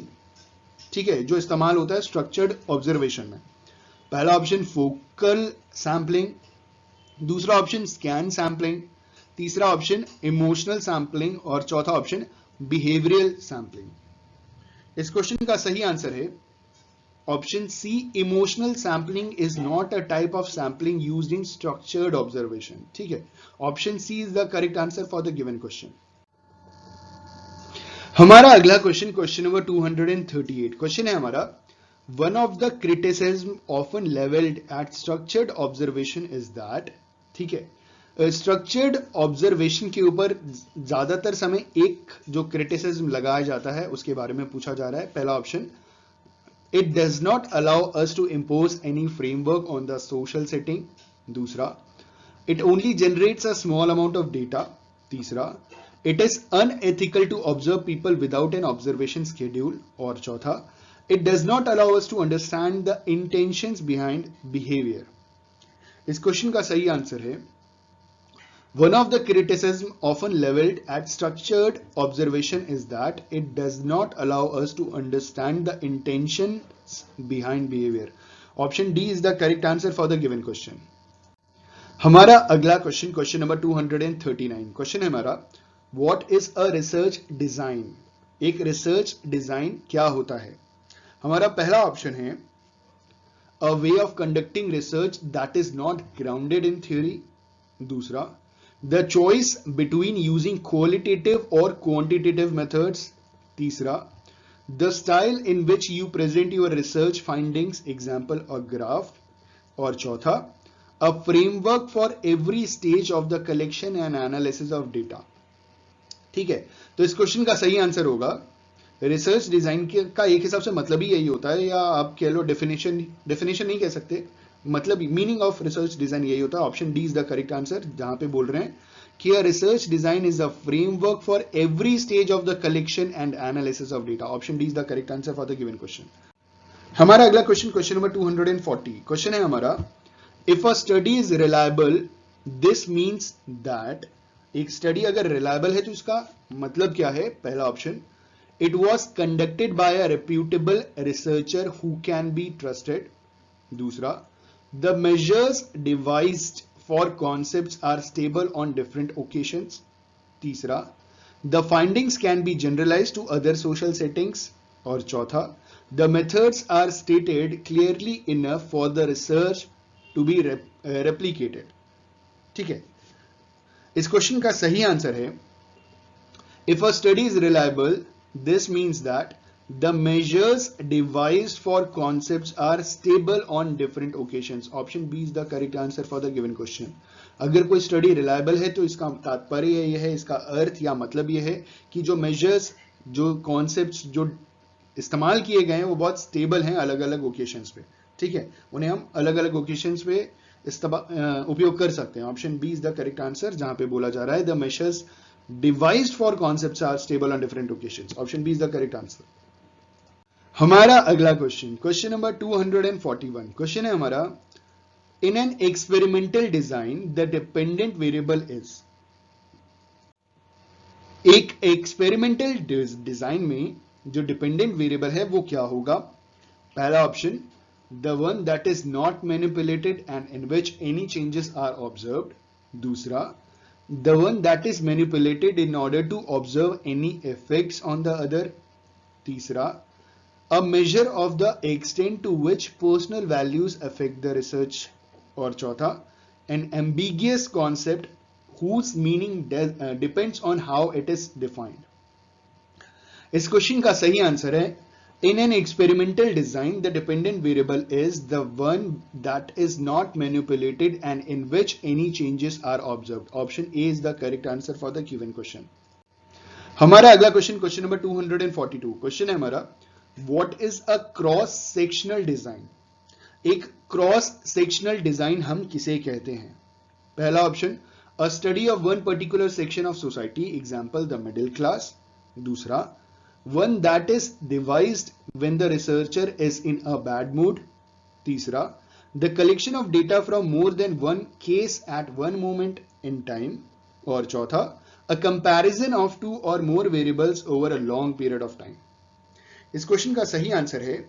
Speaker 2: ठीक है, जो इस्तेमाल होता है स्ट्रक्चर्ड ऑब्जर्वेशन में? पहला ऑप्शन फोकल सैम्पलिंग, दूसरा ऑप्शन स्कैन सैम्पलिंग, तीसरा ऑप्शन इमोशनल सैम्पलिंग, और चौथा ऑप्शन बिहेवियरल सैम्पलिंग. इस क्वेश्चन का सही आंसर है option C, emotional sampling is not a type of sampling used in structured observation. ठीक है, option C is the correct answer for the given question. हमारा अगला क्वेश्चन क्वेश्चन नंबर 238. क्वेश्चन है हमारा, one of the criticism often levelled at structured observation is that. ठीक है, structured observation के ऊपर ज्यादातर समय एक जो क्रिटिसिज्म लगाया जाता है उसके बारे में पूछा जा रहा है. पहला option, it does not allow us to impose any framework on the social setting, दूसरा it only generates a small amount of data, तीसरा it is unethical to observe people without an observation schedule, और चौथा it does not allow us to understand the intentions behind behavior. इस question का सही answer है one of the criticism often leveled at structured observation is that it does not allow us to understand the intentions behind behavior. Option D is the correct answer for the given question. हमारा अगला question question number 239. Question है हमारा, what is a research design? एक research design क्या होता है? हमारा पहला ऑप्शन है a way of conducting research that is not grounded in theory, दूसरा the choice between using qualitative or quantitative methods, तीसरा the style in which you present your research findings, example a graph, और चौथा a framework for every stage of the collection and analysis of data. ठीक है, तो इस question का सही answer होगा रिसर्च डिजाइन का एक हिसाब से मतलब ही यही होता है, या आप कह लो डेफिनेशन नहीं कह सकते, मतलब मीनिंग ऑफ रिसर्च डिजाइन यही होता है। Option D is the correct answer, जहां पे बोल रहे हैं कि research design is a framework for every stage of the collection and analysis of data. Option D is the correct answer for the given question. हमारा अगला question, question number 240, question है हमारा if a study is reliable this means that. एक study अगर reliable है तो इसका मतलब क्या है? पहला option it was conducted by a reputable researcher who can be trusted. दूसरा the measures devised for concepts are stable on different occasions. तीसरा the findings can be generalised to other social settings. और चौथा the methods are stated clearly enough for the research to be replicated. ठीक है, इस question का सही answer है if a study is reliable this means that the measures devised for concepts are stable on different occasions. Option B is the correct answer for the given question. अगर कोई study reliable है तो इसका तात्पर्य यह है, इसका अर्थ या मतलब यह है कि जो मेजर्स, जो कॉन्सेप्ट्स जो इस्तेमाल किए गए हैं वो बहुत स्टेबल हैं अलग अलग ओकेशंस पे। ठीक है, उन्हें हम अलग अलग ओकेशंस पे उपयोग कर सकते हैं। Option B is the correct answer, जहां पे बोला जा रहा है the measures devised for concepts are stable on different occasions. Option B is the correct answer. हमारा अगला क्वेश्चन, क्वेश्चन नंबर 241, क्वेश्चन है हमारा in an experimental design the dependent variable is. एक एक्सपेरिमेंटल डिजाइन में जो डिपेंडेंट वेरिएबल है वो क्या होगा? पहला option the one that is not manipulated and in which any changes are observed. दूसरा the one that is manipulated in order to observe any effects on the other. तीसरा a measure of the extent to which personal values affect the research. और चौथा an ambiguous concept whose meaning depends on how it is defined। इस question का सही answer है in an experimental design the dependent variable is the one that is not manipulated and in which any changes are observed। option A is the correct answer for the given question। हमारा अगला question, question number 242, question है हमारा what is a cross sectional design। एक cross sectional design हम किसे कहते हैं? पहला option a study of one particular section of society, example the middle class। दूसरा one that is devised when the researcher is in a bad mood। तीसरा the collection of data from more than one case at one moment in time। और चौथा a comparison of two or more variables over a long period of time। इस question का सही answer है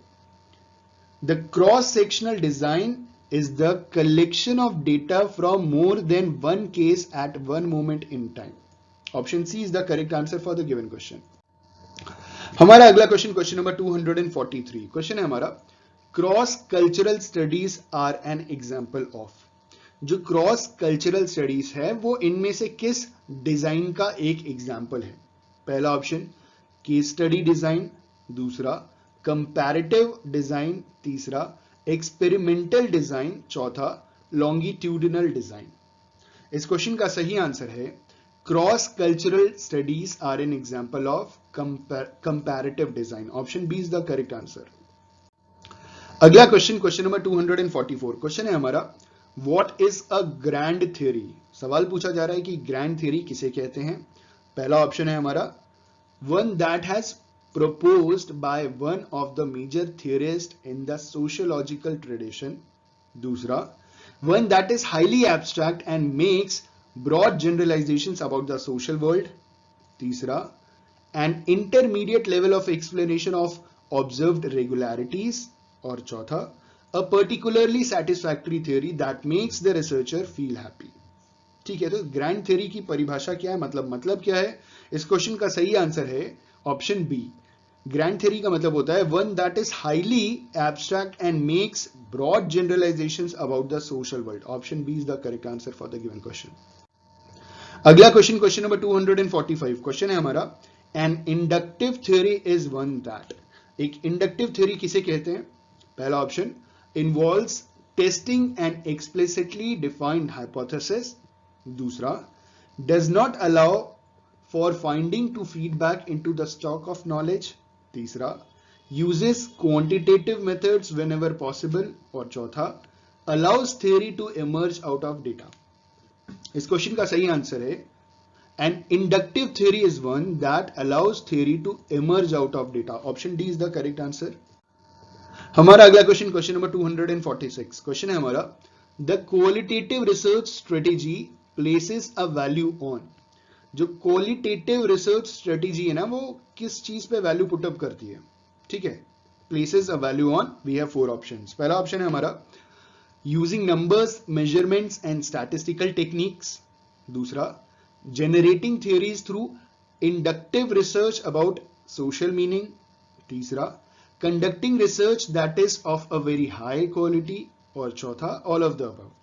Speaker 2: the cross sectional design is the collection of data from more than one case at one moment in time। option C is the correct answer for the given question। हमारा अगला question, question number 243, question है हमारा cross cultural studies are an example of. जो cross cultural studies है वो इनमें से किस डिजाइन का एक एग्जांपल है? पहला ऑप्शन केस स्टडी डिजाइन। दूसरा कंपैरेटिव डिजाइन। तीसरा एक्सपेरिमेंटल डिजाइन। चौथा लॉन्गिट्यूडिनल डिजाइन। इस क्वेश्चन का सही आंसर है cross cultural studies are an example of comparative design. Option B is the correct answer. अगला क्वेश्चन, क्वेश्चन नंबर 244, क्वेश्चन है हमारा what is a grand theory. सवाल पूछा जा रहा है कि ग्रैंड थ्योरी किसे कहते हैं? पहला ऑप्शन है हमारा one that has proposed by one of the major theorists in the sociological tradition। दूसरा one that is highly abstract and makes broad generalizations about the social world। तीसरा an intermediate level of explanation of observed regularities। और चौथा a particularly satisfactory theory that makes the researcher feel happy। ठीक है, तो grand theory की परिभाषा क्या है, मतलब क्या है? इस क्वेश्चन का सही आंसर है ऑप्शन बी। ग्रैंड थ्योरी का मतलब होता है one that is highly abstract and makes broad generalisations about the social world. Option B is the correct answer for the given question. अगला क्वेश्चन, क्वेश्चन नंबर 245, क्वेश्चन है हमारा an inductive theory is one that. एक inductive theory किसे कहते हैं? पहला option involves testing an explicitly defined hypothesis. दूसरा, does not allow for finding to feedback into the stock of knowledge. तीसरा, uses quantitative methods whenever possible. और चौथा, allows theory to emerge out of data. इस question का सही answer है an inductive theory is one that allows theory to emerge out of data. Option D is the correct answer. हमारा अगला question, question number 246. Question है हमारा, the qualitative research strategy places a value on. जो qualitative research strategy है ना, वो किस चीज पे वैल्यू पुट अप करती है? ठीक है, places a value on. We have 4 options. पहला ऑप्शन है हमारा using numbers, measurements and statistical techniques. दूसरा, generating theories through inductive research about social meaning. तीसरा, conducting research that is of a very high quality. और चौथा, all of the above.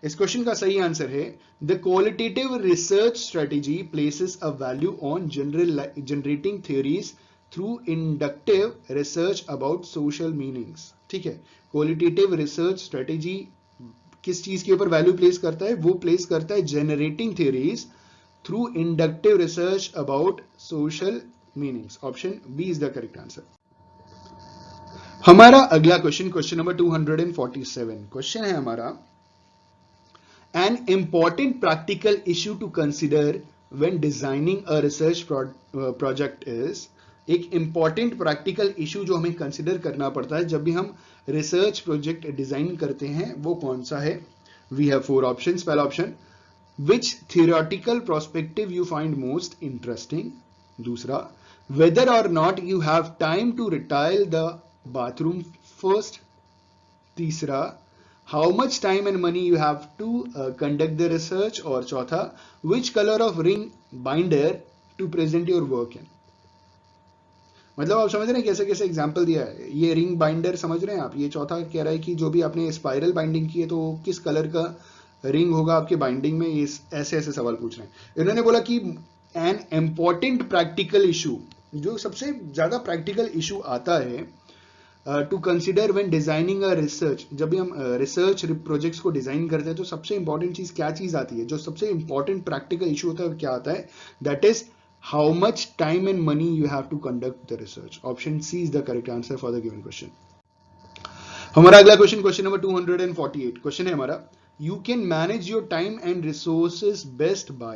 Speaker 2: इस question का सही आंसर है the qualitative research strategy places a value on generating theories through inductive research about social meanings. ठीक है, qualitative research strategy किस चीज के ऊपर वैल्यू प्लेस करता है? वो प्लेस करता है generating theories through inductive research about social meanings. Option B is the correct answer. हमारा अगला क्वेश्चन, क्वेश्चन नंबर 247. क्वेश्चन है हमारा, an important practical issue to consider when designing a research project is. एक important practical issue जो हमें consider करना पड़ता है जब भी हम रिसर्च प्रोजेक्ट डिजाइन करते हैं, वो कौन सा है? We have 4 options. पहला option, which theoretical perspective you find most interesting. दूसरा, whether or not you have time to retile the bathroom first. तीसरा, how much time and money you have to conduct the research. और चौथा, which color of ring binder to present your work in. मतलब आप समझ रहे हैं कैसे कैसे एग्जाम्पल दिया है. ये रिंग बाइंडर समझ रहे हैं आप. ये चौथा कह रहा है कि जो भी आपने स्पाइरल बाइंडिंग की है तो किस कलर का रिंग होगा आपके बाइंडिंग में. ये ऐसे ऐसे सवाल पूछ रहे हैं. इन्होंने बोला कि एन इंपॉर्टेंट प्रैक्टिकल इशू, जो सबसे ज्यादा प्रैक्टिकल इशू आता है to consider when designing a research. जब भी हम रिसर्च प्रोजेक्ट्स को डिजाइन करते हैं तो सबसे इंपॉर्टेंट चीज क्या चीज आती है? जो सबसे इंपॉर्टेंट प्रैक्टिकल इशू होता है क्या आता है? That is how much time and money you have to conduct the research. Option C is the correct answer for the given question. हमारा अगला क्वेश्चन, क्वेश्चन नंबर 248. क्वेश्चन है हमारा, you can manage your time and resources best by.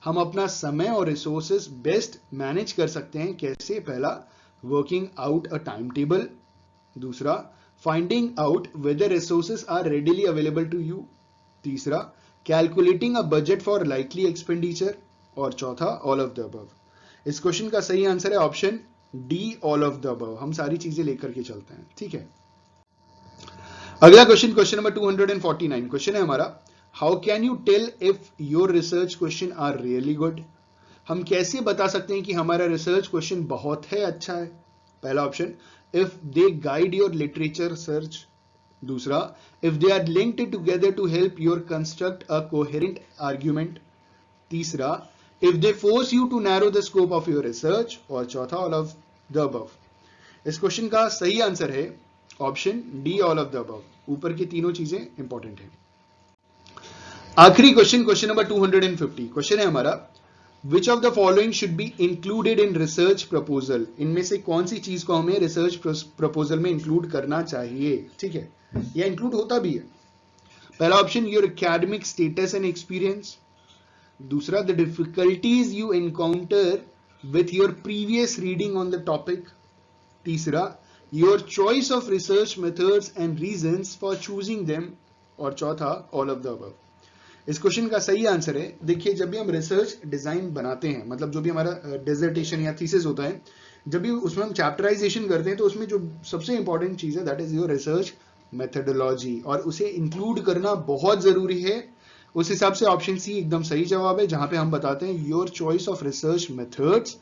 Speaker 2: हम अपना समय और resources best manage कर सकते हैं कैसे? पहला, working out a timetable. दूसरा, finding out whether resources are readily available to you. तीसरा, calculating a budget for likely expenditure. और चौथा, ऑल ऑफ द अबव. इस क्वेश्चन का सही आंसर है option D, all of the above. हम सारी चीजें लेकर के चलते हैं. ठीक है, अगला क्वेश्चन, क्वेश्चन नंबर 249. क्वेश्चन है हमारा, how can you tell if your research question are really good. हम कैसे बता सकते हैं कि हमारा रिसर्च क्वेश्चन बहुत है, अच्छा है? पहला option, if they guide your literature search. दूसरा, if they are linked together to help your construct a coherent argument. तीसरा, if they force you to narrow the scope of your research. और चौथा, all of the above. इस question का सही answer है option D, all of the above. ऊपर की तीनों चीजें इंपॉर्टेंट हैं. आखिरी क्वेश्चन, क्वेश्चन नंबर 250. क्वेश्चन है हमारा, which of the following should be included in research proposal. इनमें से कौन सी चीज को हमें रिसर्च प्रपोजल में इंक्लूड करना चाहिए? ठीक है, यह इंक्लूड होता भी है. पहला option, your academic status and experience. दूसरा, the difficulties you encounter with your previous reading on the topic. तीसरा, your choice of research methods and reasons for choosing them. और चौथा, ऑल ऑफ द अबव. इस question का सही answer है, देखिए जब भी हम रिसर्च डिजाइन बनाते हैं, मतलब जो भी हमारा डिसर्टेशन या थीसिस होता है, जब भी उसमें हम चैप्टराइजेशन करते हैं तो उसमें जो सबसे इंपॉर्टेंट चीज है that is your research methodology, और उसे इंक्लूड करना बहुत जरूरी है. उस हिसाब से ऑप्शन सी एकदम सही जवाब है, जहां पे हम बताते हैं your choice of research methods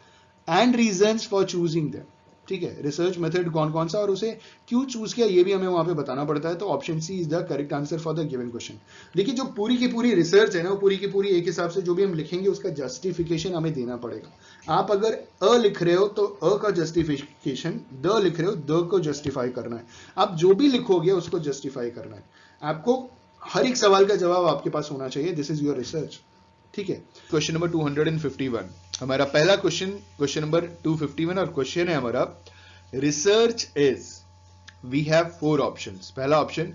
Speaker 2: and reasons for choosing them. ठीक है, रिसर्च मेथड कौन कौन सा और उसे क्यों चूज किया ये भी हमें वहां पे बताना पड़ता है. तो option C is the correct answer for the given question. देखिए जो पूरी की पूरी रिसर्च है ना, वो पूरी की पूरी एक हिसाब से जो भी हम लिखेंगे उसका जस्टिफिकेशन हमें देना पड़ेगा. आप अगर अ लिख रहे हो तो अ का जस्टिफिकेशन, द लिख रहे हो द को जस्टिफाई करना है। आप जो भी लिखोगे उसको जस्टिफाई करना है। आपको हर एक सवाल का जवाब आपके पास होना चाहिए। This is your research. ठीक है। क्वेश्चन नंबर 251, हमारा पहला क्वेश्चन, क्वेश्चन नंबर 251, और क्वेश्चन है हमारा, research is, we have 4 options. पहला option,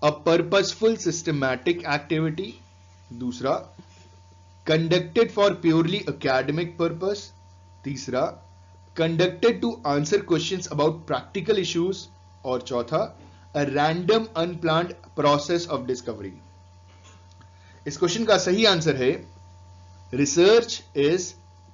Speaker 2: a purposeful systematic activity. दूसरा, conducted for purely academic purpose. तीसरा, conducted to answer questions about practical issues. और चौथा, a random unplanned process of discovery. इस question का सही आंसर है, research is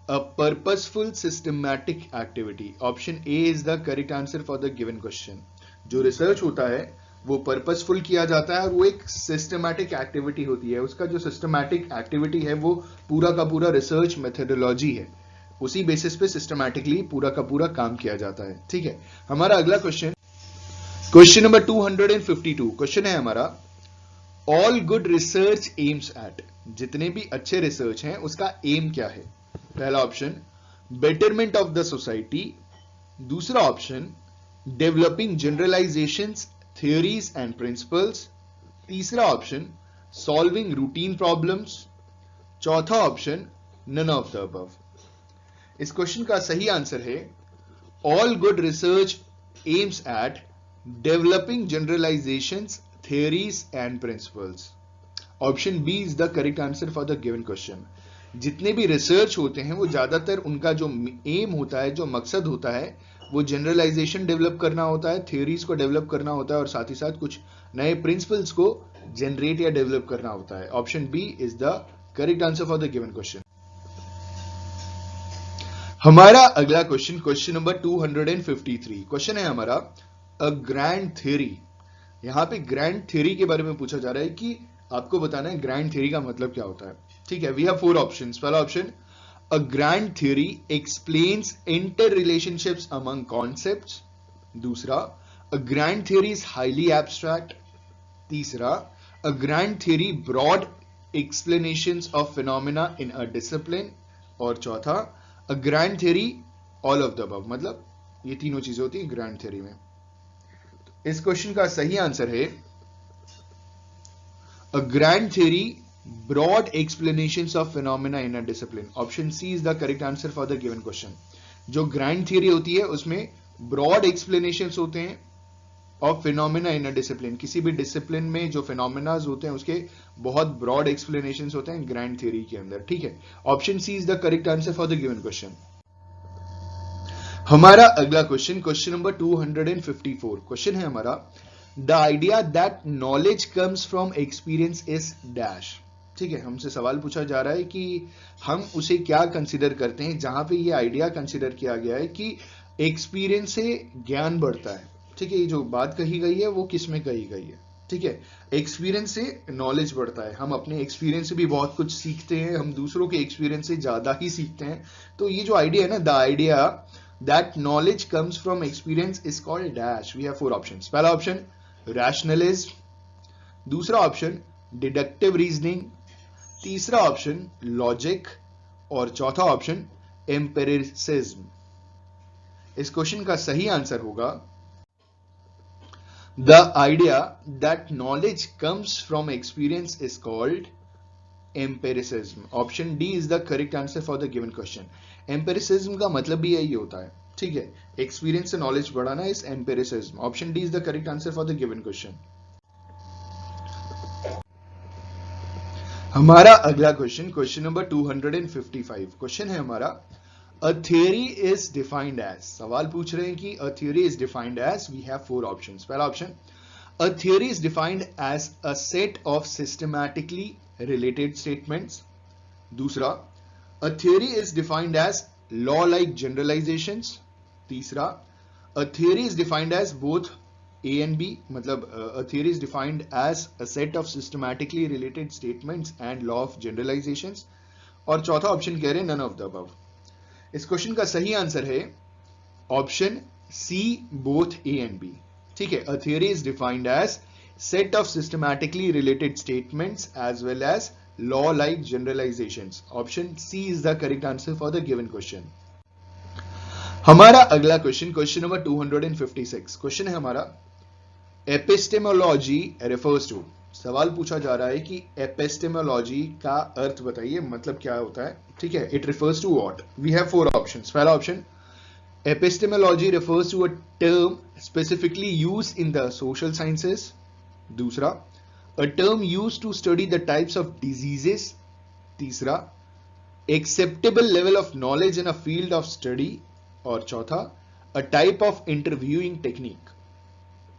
Speaker 2: a purposeful systematic activity. Option A is the correct answer for the given question. जो research होता है वो पर्पसफुल किया जाता है और वो एक सिस्टमैटिक एक्टिविटी होती है। उसका जो सिस्टमैटिक एक्टिविटी है वो पूरा का पूरा रिसर्च मेथोडोलॉजी है। उसी बेसिस पे सिस्टमैटिकली पूरा का पूरा काम किया जाता है। ठीक है। हमारा अगला क्वेश्चन, क्वेश्चन नंबर 252, क्वेश्चन है हमारा, all good research aims eight. जितने भी अच्छे रिसर्च हैं उसका एम क्या है? पहला option, betterment of the society. दूसरा option, developing generalizations, theories and principles। तीसरा ऑप्शन, सॉल्विंग रूटीन प्रॉब्लम्स। चौथा option, none of the above. इस क्वेश्चन का सही आंसर है, all good research aims at developing generalizations, theories and principles। Option B is the correct answer for the given question. जितने भी research होते हैं वो ज्यादातर उनका जो एम होता है, जो मकसद होता है, वो जनरलाइजेशन डेवलप करना होता है, थ्योरीज को डेवलप करना होता है और साथ ही साथ कुछ नए प्रिंसिपल्स को जनरेट या डेवलप करना होता है। Option B is the correct answer for the given question. हमारा अगला क्वेश्चन, क्वेश्चन नंबर 253, क्वेश्चन है हमारा, अ ग्रैंड थ्योरी। यहां पे ग्रैंड थ्योरी के बारे में पूछा जा रहा है कि आपको बताना है ग्रैंड थ्योरी का मतलब क्या होता है। ठीक है। We have 4 options. पहला option, a grand theory explains interrelationships among concepts। दूसरा, a grand theory is highly abstract। तीसरा, a grand theory broad explanations of phenomena in a discipline। और चौथा, a grand theory all of the above। मतलब ये तीनों चीजें होती हैं ग्रैंड थ्योरी में। इस क्वेश्चन का सही आंसर है, a grand theory broad explanations of phenomena in a discipline। Option C is the correct answer for the given question. जो ग्रैंड थ्योरी होती है उसमें ब्रॉड एक्सप्लेनेशंस होते हैं of phenomena in a discipline. किसी भी डिसिप्लिन में जो फिनोमिनाज होते हैं उसके बहुत ब्रॉड एक्सप्लेनेशंस होते हैं ग्रैंड थ्योरी के अंदर। ठीक है। Option C is the correct answer for the given question. हमारा अगला क्वेश्चन, क्वेश्चन नंबर 254, क्वेश्चन है हमारा, the idea that knowledge comes from experience is dash. ठीक है। हमसे सवाल पूछा जा रहा है कि हम उसे क्या कंसिडर करते हैं, जहां पे ये आइडिया कंसिडर किया गया है कि एक्सपीरियंस से ज्ञान बढ़ता है। ठीक है। ये जो बात कही गई है वो किस में कही गई है? ठीक है। एक्सपीरियंस से नॉलेज बढ़ता है। हम अपने एक्सपीरियंस से भी बहुत कुछ सीखते हैं, हम दूसरों के एक्सपीरियंस से ज्यादा ही सीखते हैं। तो ये जो आइडिया है ना, the idea that knowledge comes from experience is called dash। we have 4 options। पहला ऑप्शन, rationalism। दूसरा ऑप्शन, डिडक्टिव रीजनिंग। तीसरा ऑप्शन, लॉजिक। और चौथा ऑप्शन, एम्पिरिसिज्म। इस क्वेश्चन का सही आंसर होगा, the idea that knowledge comes from experience is called empiricism. Option D is the correct answer for the given question. Empiricism का मतलब भी यही होता है। ठीक है। एक्सपीरियंस से नॉलेज बढ़ाना is empiricism. Option D is the correct answer for the given question. हमारा अगला क्वेश्चन, क्वेश्चन नंबर 255, क्वेश्चन है हमारा, a theory is defined as. सवाल पूछ रहे हैं कि a theory is defined as. We have 4 options. पहला option, a theory is defined as a set of systematically related statements. दूसरा, a theory is defined as law-like generalizations। तीसरा, a theory is defined as both A and B। मतलब a theory is defined as a set of systematically related statements and law of generalizations। और चौथा option कह रहे हैं none of the above। इस question का सही आंसर है option C, both A and B। ठीक है। A theory is defined as set of systematically related statements as well as law like generalizations. Option C is the correct answer for the given question. हमारा अगला question number 256 question है हमारा epistemology refers to. सवाल पूछा जा रहा है कि एपिस्टेमोलॉजी का अर्थ बताइए, मतलब क्या होता है। ठीक है, it refers to what. We have 4 options. पहला option, epistemology refers to a term specifically used in the social sciences. दूसरा, a term used to study the types of diseases. तीसरा, acceptable level of knowledge in a field of study. और चौथा, a type of interviewing technique.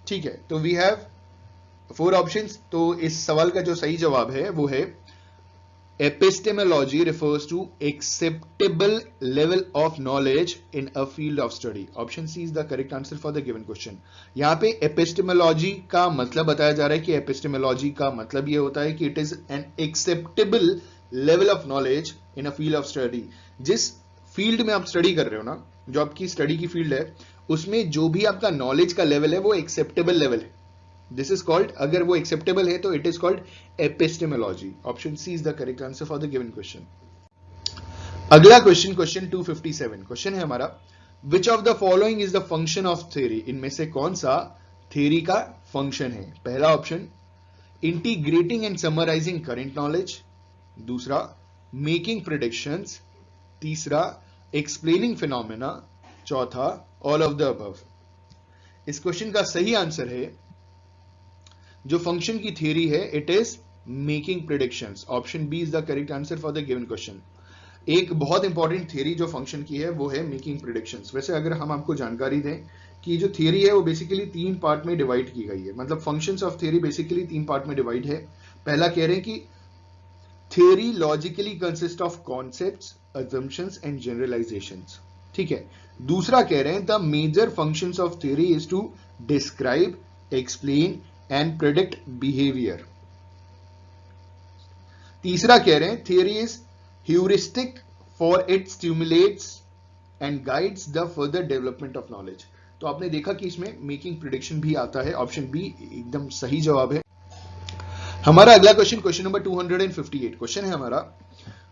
Speaker 2: ठीक है, तो we have 4 options. तो इस सवाल का जो सही जवाब है वो है epistemology refers to acceptable level of knowledge in a field of study. Option C is the correct answer for the given question. यहां पे एपिस्टेमोलॉजी का मतलब बताया जा रहा है कि एपिस्टेमोलॉजी का मतलब ये होता है कि it is an acceptable level of knowledge in a field of study. जिस फील्ड में आप स्टडी कर रहे हो ना, जो आपकी स्टडी की फील्ड है, उसमें जो भी आपका नॉलेज का लेवल है वो एक्सेप्टेबल लेवल है। दिस इज कॉल्ड, अगर वो एक्सेप्टेबल है तो it is called epistemology. Option C is the correct answer for the given question. अगला क्वेश्चन 257 क्वेश्चन है हमारा, which of the following is the function of theory. इनमें से कौन सा थ्योरी का फंक्शन है। पहला option, integrating and summarising current knowledge. दूसरा, मेकिंग प्रेडिक्शंस। तीसरा, एक्सप्लेनिंग फिनोमेना। चौथा, ऑल ऑफ द अबव। इस क्वेश्चन का सही आंसर है, जो फंक्शन की थ्योरी है, it is making predictions. Option B is the correct answer for the given question. एक बहुत इंपॉर्टेंट थ्योरी जो फंक्शन की है वो है मेकिंग प्रेडिक्शंस। वैसे अगर हम आपको जानकारी दें कि जो थ्योरी है वो बेसिकली 3 पार्ट में डिवाइड की गई है, मतलब functions of theory basically 3 part में डिवाइड है। पहला कह रहे हैं कि theory logically consist of concepts, assumptions and generalizations। ठीक है। दूसरा कह रहे हैं the major functions of theory is to describe, explain and predict behaviour. तीसरा कह रहे हैं theory is heuristic for it stimulates and guides the further development of knowledge. तो आपने देखा कि इसमें मेकिंग प्रिडिक्शन भी आता है। ऑप्शन बी एकदम सही जवाब है। हमारा अगला क्वेश्चन नंबर 258 क्वेश्चन है हमारा,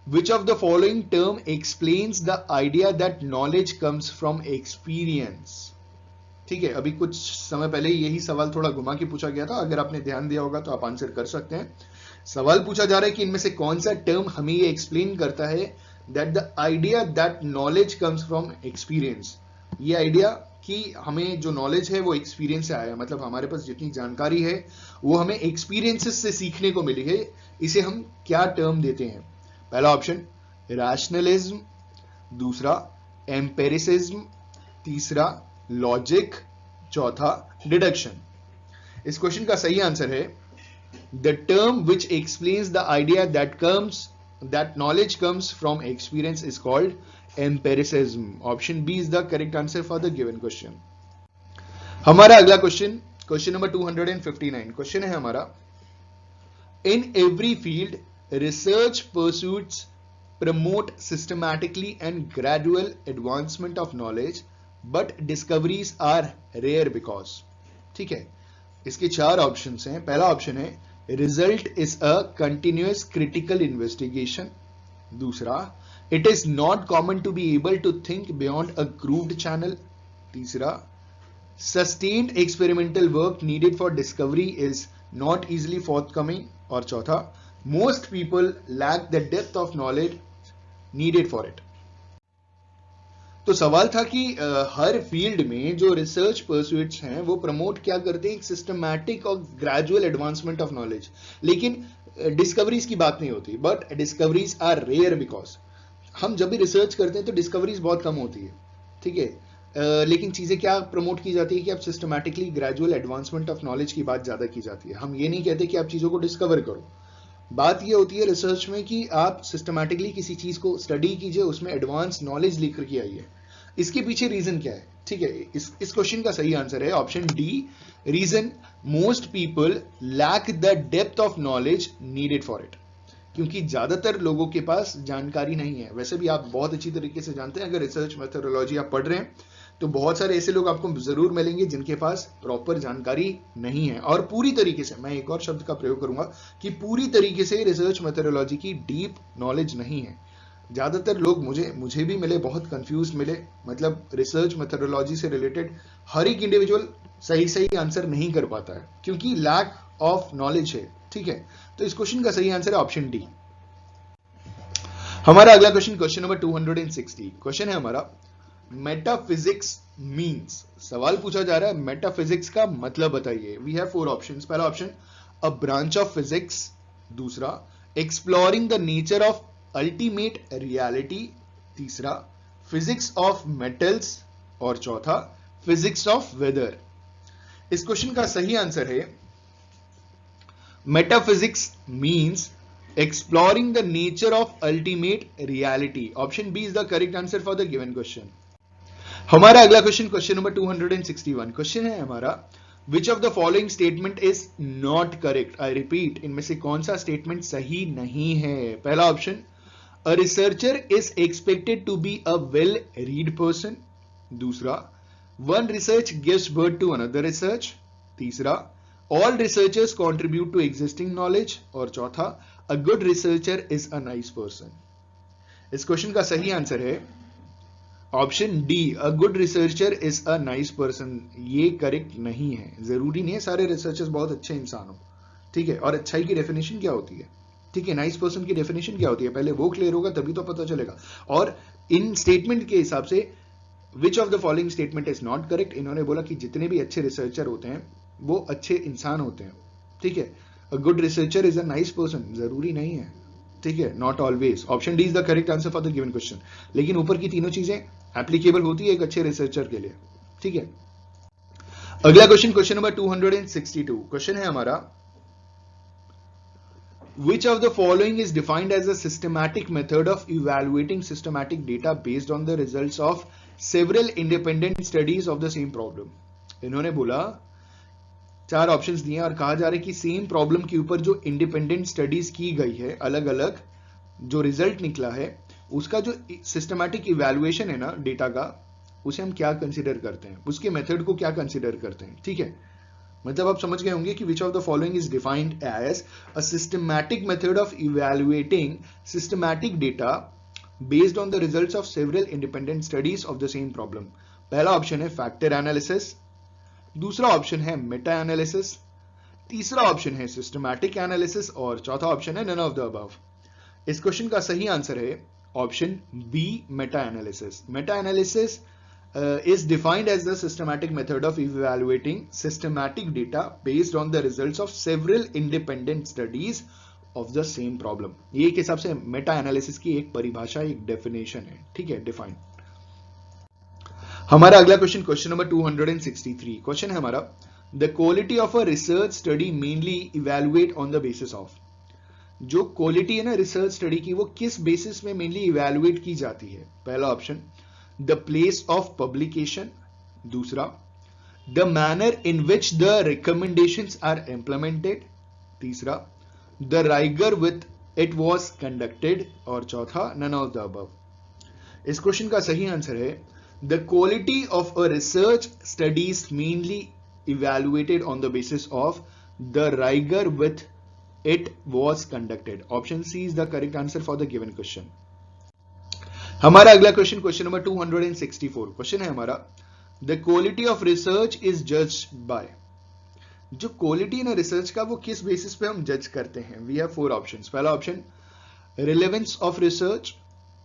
Speaker 2: which of the following term explains the idea that knowledge comes from experience। ठीक है, अभी कुछ समय पहले यही सवाल थोड़ा घुमा के पूछा गया था, अगर आपने ध्यान दिया होगा तो आप आंसर कर सकते हैं। सवाल पूछा जा रहा है कि इनमें से कौन सा टर्म हमें ये एक्सप्लेन करता है that the idea that knowledge comes from experience। ये आइडिया कि हमें जो नॉलेज है वो एक्सपीरियंस से आया, मतलब हमारे पास जितनी जानकारी है वो हमें एक्सपीरियंसेस से सीखने को मिली है, इसे हम क्या टर्म देते हैं। पहला ऑप्शन, रैशनलिज्म। दूसरा, एम्पेरिसिज्म। तीसरा, लॉजिक। चौथा, डिडक्शन। इस क्वेश्चन का सही आंसर है, the term which explains the idea that knowledge comes from experience is called empiricism. Option B is the correct answer for the given question. हमारा अगला question number 259 question है हमारा, in every field research pursuits promote systematically and gradual advancement of knowledge but discoveries are rare because। ठीक है, इसके 4 options हैं। पहला option है, result is a continuous critical investigation। दूसरा, it is not common to be able to think beyond a grooved channel। तीसरा, sustained experimental work needed for discovery is not easily forthcoming। और चौथा, most people lack the depth of knowledge needed for it। तो सवाल था कि हर field में जो research pursuits हैं वो प्रमोट क्या करते हैं, एक सिस्टमैटिक और ग्रेजुअल एडवांसमेंट ऑफ नॉलेज, लेकिन डिस्कवरीज की बात नहीं होती। But discoveries are rare because हम जब भी रिसर्च करते हैं तो डिस्कवरीज बहुत कम होती है। ठीक है, लेकिन चीजें क्या प्रमोट की जाती है कि आप systematically gradual advancement of knowledge की बात ज्यादा की जाती है। हम ये नहीं कहते कि आप चीजों को डिस्कवर करो। बात ये होती है रिसर्च में कि आप सिस्टमैटिकली किसी चीज को स्टडी कीजिए, उसमें एडवांस नॉलेज लेकर के आइए। इसके पीछे रीजन क्या है। ठीक है, इस क्वेश्चन का सही आंसर है option D, reason most people lack the depth of knowledge needed for it. क्योंकि ज्यादातर लोगों के पास जानकारी नहीं है। वैसे भी आप बहुत अच्छी तरीके से जानते हैं, अगर रिसर्च मेथोडोलॉजी आप पढ़ रहे हैं तो बहुत सारे ऐसे लोग आपको जरूर मिलेंगे जिनके पास प्रॉपर जानकारी नहीं है और पूरी तरीके से, मैं एक और शब्द का प्रयोग करूंगा कि पूरी तरीके से रिसर्च मेथोडोलॉजी की डीप नॉलेज नहीं है। ज्यादातर लोग मुझे भी मिले, बहुत कंफ्यूज मिले, मतलब रिसर्च मेथोडोलॉजी से रिलेटेड हर एक इंडिविजुअल सही आंसर नहीं कर पाता है क्योंकि लैक ऑफ नॉलेज है। ठीक है, तो इस क्वेश्चन का सही आंसर है ऑप्शन डी। हमारा अगला क्वेश्चन, क्वेश्चन नंबर 260, क्वेश्चन है हमारा मेटाफिजिक्स मीन्स। सवाल पूछा जा रहा है मेटाफिजिक्स का मतलब बताइए। We have 4 options. पहला option a branch of physics, दूसरा exploring the nature of ultimate reality, तीसरा फिजिक्स ऑफ मेटल्स और चौथा फिजिक्स ऑफ वेदर। इस क्वेश्चन का सही आंसर है metaphysics means exploring the nature of ultimate reality. Option B is the correct answer for the given question. हमारा अगला question, question number 261, question है हमारा which of the following statement is not correct. I repeat, इनमें से कौन सा statement सही नहीं है। पहला option a researcher is expected to be a well read person, दूसरा one research gives birth to another research, तीसरा all researchers contribute to existing knowledge और चौथा a good researcher is a nice person. इस question का सही answer है option D, a good researcher is a nice person. ये correct नहीं है। जरूरी नहीं है सारे रिसर्चर्स बहुत अच्छे इंसान हो, ठीक है। और अच्छाई की डेफिनेशन क्या होती है, ठीक है, नाइस पर्सन की डेफिनेशन क्या होती है, पहले वो क्लियर होगा तभी तो पता चलेगा। और इन स्टेटमेंट के हिसाब से विच of the following statement is not correct, इन्होंने बोला कि जितने भी अच्छे रिसर्चर होते हैं वो अच्छे इंसान होते हैं, ठीक है। अ good researcher is a nice person, जरूरी नहीं है, ठीक है, not always. Option D is the correct answer for the given question. लेकिन ऊपर की तीनों चीजें एप्लीकेबल होती है एक अच्छे रिसर्चर के लिए, ठीक है। अगला क्वेश्चन, क्वेश्चन नंबर 262, क्वेश्चन है हमारा which of the following is defined as a systematic method of evaluating systematic data based on the results of several independent studies of the same problem। इन्होंने बोला 4 options दिए और कहा जा रहा है कि सेम प्रॉब्लम के ऊपर जो इंडिपेंडेंट स्टडीज की गई है, अलग अलग जो रिजल्ट निकला है, उसका जो सिस्टमैटिक इवैल्यूएशन है ना डेटा का, उसे हम क्या कंसीडर करते हैं, उसके मेथड को क्या कंसीडर करते हैं, ठीक है। मतलब आप समझ गए होंगे कि which of the following is defined as a systematic method of evaluating systematic data based on the results of several independent studies of the same problem. पहला ऑप्शन है फैक्टर एनालिसिस, दूसरा ऑप्शन है मेटा एनालिसिस, तीसरा option है systematic analysis और चौथा option है none of the above. इस क्वेश्चन का सही आंसर है option B, meta analysis. Meta analysis is defined as the systematic method of evaluating systematic data based on the results of several independent studies of the same problem। ये एक हिसाब से Meta analysis की एक परिभाषा, एक definition है, ठीक है, डिफाइन। हमारा अगला क्वेश्चन, क्वेश्चन नंबर 263, क्वेश्चन है हमारा the quality of a research study mainly evaluate on the basis of. जो क्वालिटी है ना रिसर्च स्टडी की, वो किस बेसिस में मेनली इवैल्यूएट की जाती है। पहला option the place of publication, दूसरा the manner in which the recommendations are implemented, तीसरा the rigor with it was conducted और चौथा none of the above। इस क्वेश्चन का सही आंसर है the quality of a research studies mainly evaluated on the basis of the rigor with it was conducted। Option C is the correct answer for the given question। हमारा अगला question, question number 264, question है हमारा the quality of research is judged bye. जो quality है ना research का, वो किस बेसिस पे हम जज करते हैं। We have 4 options. पहला ऑप्शन रिलेवेंस ऑफ रिसर्च,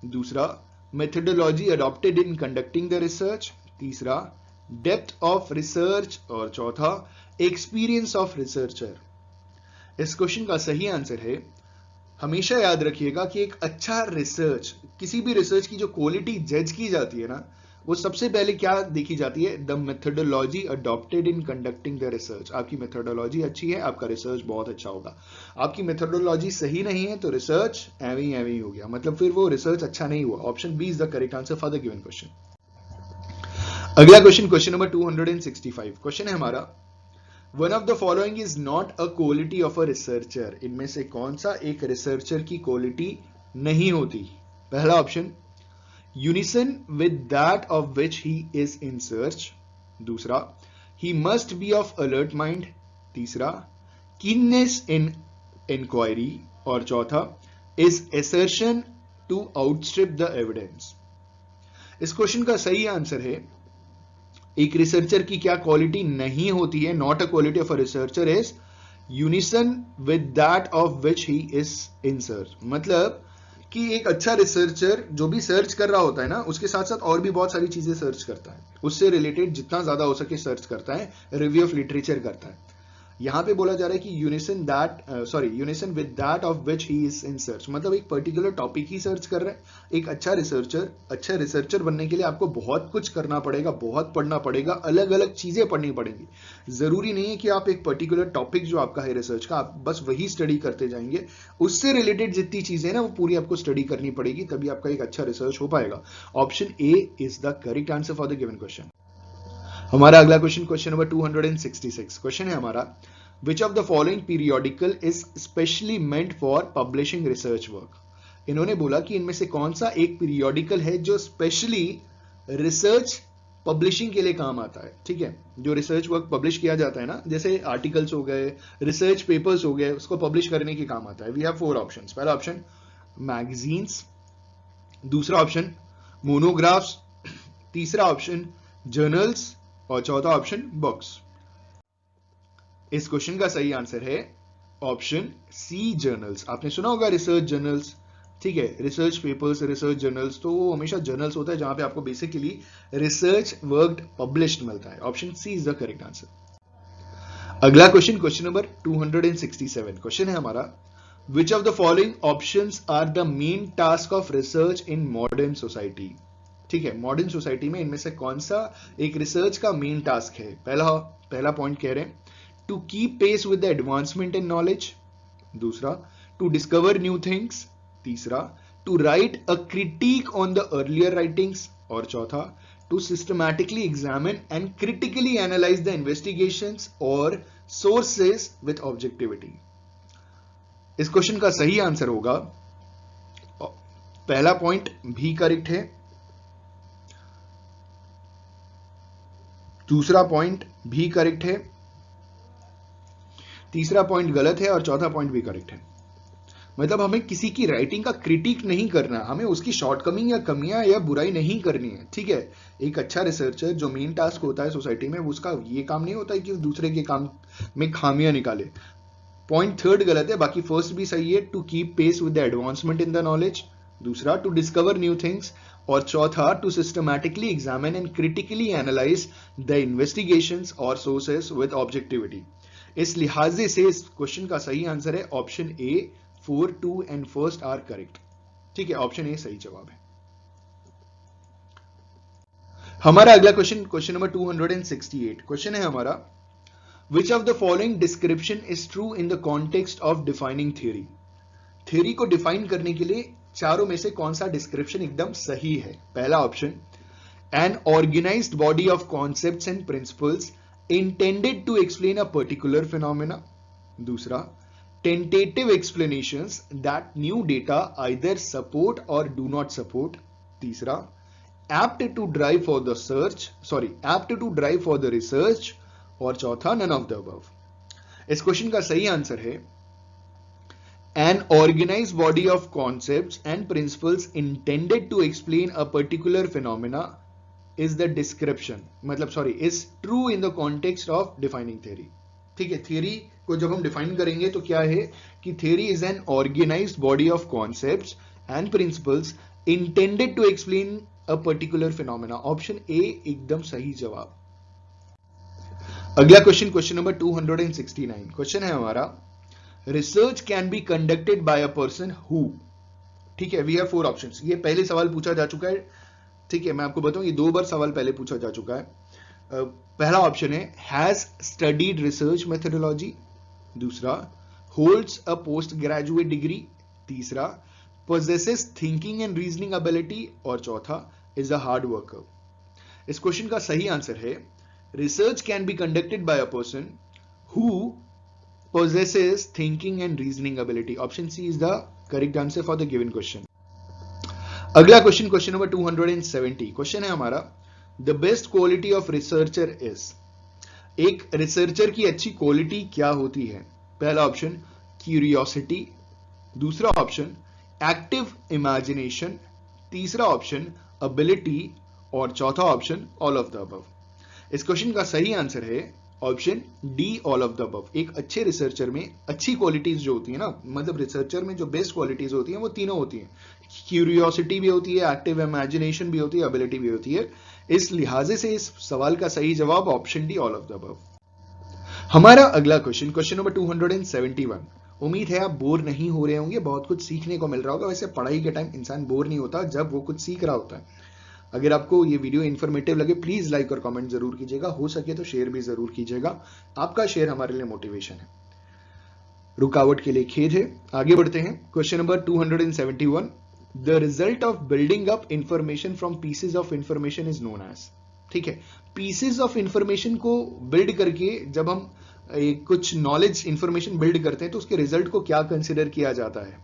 Speaker 2: दूसरा methodology adopted in conducting the research, तीसरा डेप्थ ऑफ रिसर्च और चौथा एक्सपीरियंस ऑफ रिसर्चर। इस क्वेश्चन का सही आंसर है, हमेशा याद रखिएगा कि एक अच्छा रिसर्च, किसी भी रिसर्च की जो क्वालिटी जज की जाती है ना, वो सबसे पहले क्या देखी जाती है, the methodology adopted in conducting the research. आपकी मेथोडोलॉजी अच्छी है, आपका रिसर्च बहुत अच्छा होगा। आपकी मेथोडोलॉजी सही नहीं है तो रिसर्च एवी एवी हो गया, मतलब फिर वो रिसर्च अच्छा नहीं हुआ। Option B is the correct answer for the given question. अगला क्वेश्चन, क्वेश्चन नंबर 265, क्वेश्चन है हमारा one of the following is not a quality of a researcher. इनमें से कौन सा एक रिसर्चर की क्वालिटी नहीं होती। पहला option unison with that of which he is in search, दूसरा he must be of alert mind, तीसरा कीननेस इन इंक्वायरी, और चौथा is assertion to outstrip the evidence. इस क्वेश्चन का सही आंसर है एक रिसर्चर की क्या क्वालिटी नहीं होती है, not a quality of a researcher is unison with that of which he is in search. मतलब कि एक अच्छा रिसर्चर जो भी सर्च कर रहा होता है ना, उसके साथ साथ और भी बहुत सारी चीजें सर्च करता है, उससे रिलेटेड जितना ज्यादा हो सके सर्च करता है, रिव्यू ऑफ लिटरेचर करता है। यहां पे बोला जा रहा है कि unison with that of which he is in search, मतलब एक पर्टिकुलर टॉपिक ही सर्च कर रहा है। एक अच्छा रिसर्चर बनने के लिए आपको बहुत कुछ करना पड़ेगा, बहुत पढ़ना पड़ेगा, अलग अलग चीजें पढ़नी पड़ेंगी। जरूरी नहीं है कि आप एक पर्टिकुलर टॉपिक जो आपका है रिसर्च का, आप बस वही स्टडी करते जाएंगे, उससे रिलेटेड जितनी चीजें ना वो पूरी आपको स्टडी करनी पड़ेगी, तभी आपका एक अच्छा रिसर्च हो पाएगा। Option A is the correct answer for the given question. हमारा अगला क्वेश्चन, क्वेश्चन नंबर 266, क्वेश्चन है हमारा which of the following periodical is specially meant for publishing research work. इन्होंने बोला कि इनमें से कौन सा एक पीरियोडिकल है जो स्पेशली रिसर्च पब्लिशिंग के लिए काम आता है। ठीक है, जो रिसर्च वर्क पब्लिश किया जाता है ना, जैसे आर्टिकल्स हो गए, रिसर्च पेपर्स हो गए, उसको पब्लिश करने के काम आता है। We have 4 options. पहला ऑप्शन मैगजीन्स, दूसरा ऑप्शन मोनोग्राफ्स, तीसरा ऑप्शन जर्नल्स, और चौथा ऑप्शन बुक्स। इस क्वेश्चन का सही आंसर है ऑप्शन सी जर्नल्स। आपने सुना होगा रिसर्च जर्नल्स, ठीक है, रिसर्च पेपर्स, रिसर्च जर्नल्स, तो वो हमेशा जर्नल्स होता है जहां पे आपको बेसिकली रिसर्च वर्क पब्लिश्ड मिलता है। Option C is the correct answer. अगला क्वेश्चन, क्वेश्चन नंबर 267, क्वेश्चन है हमारा which of the following options are the main task of research in modern society. ठीक है, मॉडर्न सोसाइटी में इनमें से कौन सा एक रिसर्च का मेन टास्क है। पहला पॉइंट कह रहे हैं to keep pace with the advancement in knowledge, दूसरा टू डिस्कवर न्यू थिंग्स, तीसरा to write a critique on the earlier writings, और चौथा to systematically examine and critically analyse the investigations और सोर्सेस विद ऑब्जेक्टिविटी। इस question का सही answer होगा पहला पॉइंट भी करेक्ट है, दूसरा पॉइंट भी करेक्ट है, तीसरा पॉइंट गलत है, और चौथा पॉइंट भी करेक्ट है। मतलब हमें किसी की राइटिंग का क्रिटिक नहीं करना, हमें उसकी शॉर्टकमिंग या कमियां या बुराई नहीं करनी है। ठीक है, एक अच्छा रिसर्चर जो मेन टास्क होता है सोसाइटी में, उसका ये काम नहीं होता है कि दूसरे के काम में खामियां निकाले। पॉइंट थर्ड गलत है, बाकी फर्स्ट भी सही है, to keep pace with the advancement in the knowledge, दूसरा टू डिस्कवर न्यू थिंग्स, और चौथा to systematically examine and critically analyse the investigations और सोर्सेस विद ऑब्जेक्टिविटी। इस लिहाजे से इस क्वेश्चन का सही आंसर है option A, 4, 2 and first are correct. ठीक है, ऑप्शन ए सही जवाब है। हमारा अगला क्वेश्चन, क्वेश्चन नंबर 268, क्वेश्चन है हमारा which of the following description is true in the context of defining theory. Theory को डिफाइन करने के लिए चारों में से कौन सा डिस्क्रिप्शन एकदम सही है। पहला option an organised body of concepts and principles intended to explain a particular phenomena, दूसरा tentative explanations that new data either support or do not support, तीसरा apt to drive for the research, और चौथा none of the above। इस question का सही answer है an organized body of concepts and principles intended to explain a particular phenomena is the description, मतलब is true in the context of defining theory। ठीक है, theory को जब हम define करेंगे तो क्या है कि theory is an organized body of concepts and principles intended to explain a particular phenomena। Option A एकदम सही जवाब। अगला क्वेश्चन, क्वेश्चन नंबर 269, क्वेश्चन है हमारा research can be conducted by a person who. ठीक है, वी हैव 4 ऑप्शंस। ये पहले सवाल पूछा जा चुका है, ठीक है, मैं आपको बताऊं ये 2 बार सवाल पहले पूछा जा चुका है। पहला ऑप्शन है हैज स्टडीड रिसर्च मेथोडोलॉजी, दूसरा holds a post graduate degree, तीसरा possesses thinking and reasoning ability, और चौथा इज अ हार्ड वर्कर। इस क्वेश्चन का सही आंसर है research can be conducted by a person who possesses thinking and reasoning ability। Option C is the correct answer for the given question. अगला question, question number 270, question है हमारा, the best quality of researcher is. एक researcher की अच्छी quality क्या होती है? पहला ऑप्शन क्यूरियोसिटी, दूसरा ऑप्शन एक्टिव इमेजिनेशन, तीसरा ऑप्शन एबिलिटी और चौथा option all of the above. इस क्वेश्चन का सही आंसर है option D, all of the above. एक अच्छे रिसर्चर में अच्छी क्वालिटीज जो होती है ना, मतलब रिसर्चर में जो बेस्ट क्वालिटीज होती हैं वो तीनों होती हैं, क्यूरियोसिटी भी होती है, एक्टिव इमेजिनेशन भी होती है, एबिलिटी भी होती है। इस लिहाजे से इस सवाल का सही जवाब option D, all of the above. हमारा अगला क्वेश्चन, क्वेश्चन नंबर 271। उम्मीद है आप बोर नहीं हो रहे होंगे, बहुत कुछ सीखने को मिल रहा होगा। वैसे पढ़ाई के टाइम इंसान बोर नहीं होता जब वो कुछ सीख रहा होता है। अगर आपको ये वीडियो इन्फॉर्मेटिव लगे प्लीज लाइक और कमेंट जरूर कीजिएगा, हो सके तो शेयर भी जरूर कीजिएगा। आपका शेयर हमारे लिए मोटिवेशन है, रुकावट के लिए खेद है। आगे बढ़ते हैं, question number 271। The result of building up information from pieces of information is known as. ठीक है, पीसेज ऑफ इंफॉर्मेशन को बिल्ड करके जब हम कुछ नॉलेज इंफॉर्मेशन बिल्ड करते हैं तो उसके रिजल्ट को क्या कंसिडर किया जाता है?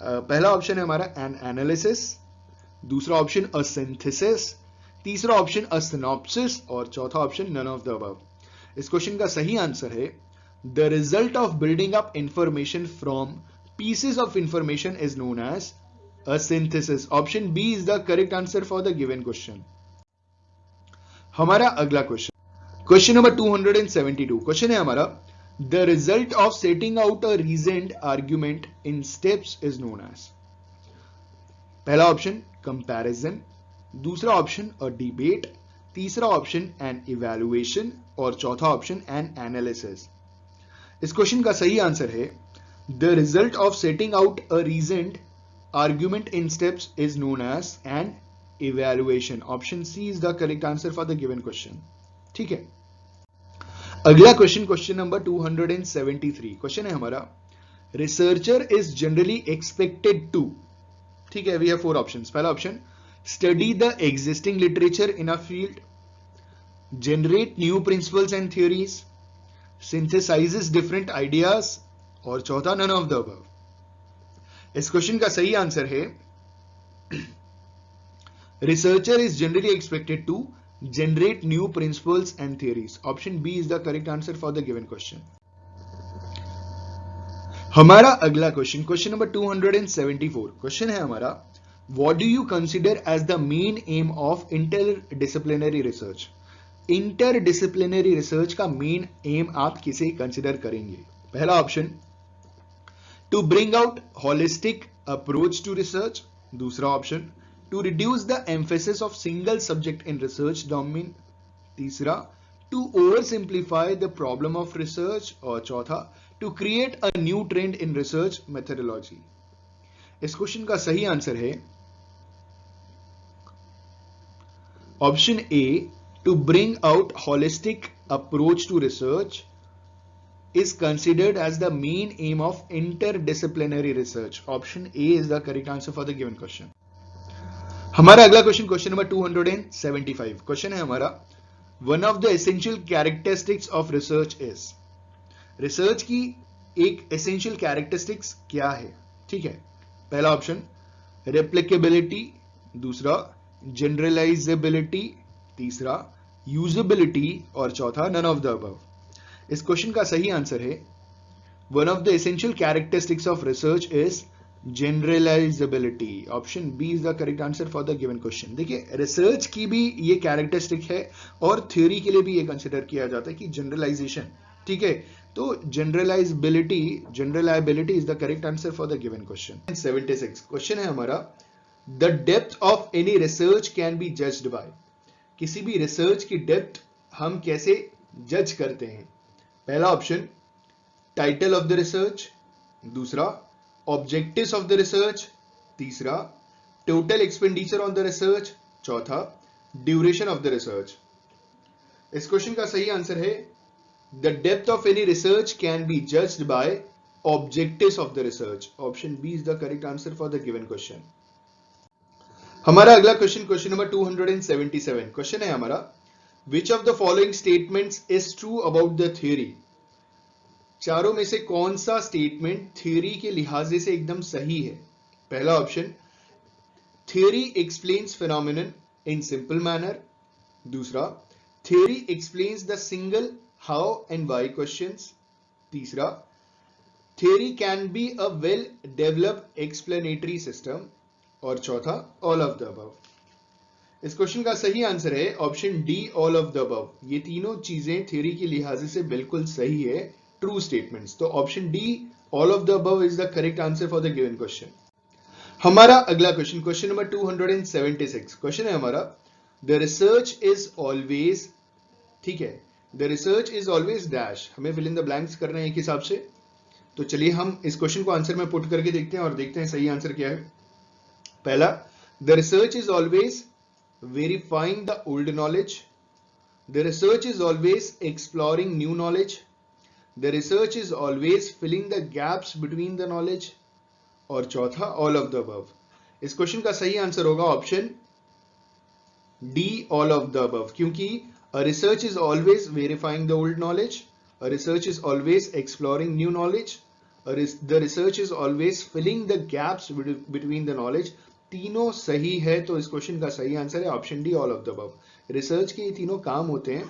Speaker 2: पहला ऑप्शन है हमारा एन एनालिसिस, दूसरा ऑप्शन अ सिंथेसिस, तीसरा ऑप्शन अ सिनॉप्सिस और चौथा option none of the above. इस क्वेश्चन का सही आंसर है the result of building up information from pieces of information is known as a synthesis. Option B is the correct answer for the given question. हमारा अगला question, question number 272, question है हमारा, the result of setting out a reasoned argument in steps is known as. पहला option comparison, दूसरा option a debate, तीसरा option an evaluation और चौथा option an analysis. इस क्वेश्चन का सही आंसर है the result of setting out a reasoned argument in steps is known as an evaluation. Option C is the correct answer for the given question. ठीक है, अगला question, question number 273, question है हमारा, researcher is generally expected to. ठीक है, we have four options. पहला option study the existing literature in a field, generate new principles and theories, synthesises different ideas और चौथा नन ऑफ द अबव। इस question का सही आंसर है researcher is generally expected to generate new principles and theories. Option B is the correct answer for the given question. हमारा अगला question, question number 274, question है हमारा, what do you consider as the main aim of interdisciplinary research? Interdisciplinary research का main aim आप किसे consider करेंगे? पहला option to bring out holistic approach to research, दूसरा option to reduce the emphasis of single subject in research domain, तीसरा to oversimplify the problem of research और चौथा to create a new trend in research methodology। इस question का सही answer है option A, to bring out holistic approach to research is considered as the main aim of interdisciplinary research. Option A is the correct answer for the given question. हमारा अगला question, question number 275, question है हमारा, one of the essential characteristics of research is. Research की एक essential characteristics क्या है? ठीक है, पहला ऑप्शन रेप्लिकेबिलिटी, दूसरा जनरलाइजेबिलिटी, तीसरा यूजेबिलिटी और चौथा नन ऑफ द अबव। इस क्वेश्चन का सही आंसर है one of the essential characteristics of research is generalisability. Option B is the correct answer for the given question. देखिए, रिसर्च की भी ये कैरेक्टरिस्टिक है और थ्योरी के लिए भी ये कंसिडर किया जाता है कि जनरलाइजेशन। ठीक है, तो generalisability is the correct answer for the given question. 76 question है हमारा, the depth of any research can be judged bye. किसी भी रिसर्च की डेप्थ हम कैसे जज करते हैं? पहला option title of the research, दूसरा ऑब्जेक्टिव्स ऑफ द रिसर्च, तीसरा total expenditure on the research, चौथा ड्यूरेशन ऑफ द रिसर्च। इस क्वेश्चन का सही आंसर है the depth of any research can be judged by objectives of the research. Option B is the correct answer for the given question. हमारा अगला question, question number 277, question है हमारा, which of the following statements is true about the theory. चारों में से कौन सा statement theory के लिहाजे से एकदम सही है? पहला option theory explains phenomenon in simple manner. दूसरा, theory explains the single how and why questions. तीसरा, theory can be a well developed explanatory system. और चौथा, ऑल ऑफ द अबव। इस क्वेश्चन का सही आंसर है option D, all of the above. ये तीनों चीजें थ्योरी के लिहाज से बिल्कुल सही है, ट्रू स्टेटमेंट्स। तो option D, all of the above is the correct answer for the given question. हमारा अगला क्वेश्चन, क्वेश्चन नंबर 276। क्वेश्चन है हमारा, द रिसर्च इज ऑलवेज, ठीक है, the research is always dash. हमें फिल इन द ब्लैंक्स करना है एक हिसाब से। तो चलिए हम इस क्वेश्चन को आंसर में पुट करके देखते हैं और देखते हैं सही आंसर क्या है। पहला, the research is always verifying the old knowledge. The research is always exploring new knowledge. The research is always filling the gaps between the knowledge. और चौथा, all of the above। इस क्वेश्चन का सही answer होगा option D, all of the above, क्योंकि a research is always verifying the old knowledge, a research is always exploring new knowledge, the research is always filling the gaps between the knowledge। तीनों सही है, तो इस question का सही answer है option D, all of the above. Research के ये तीनों काम होते हैं,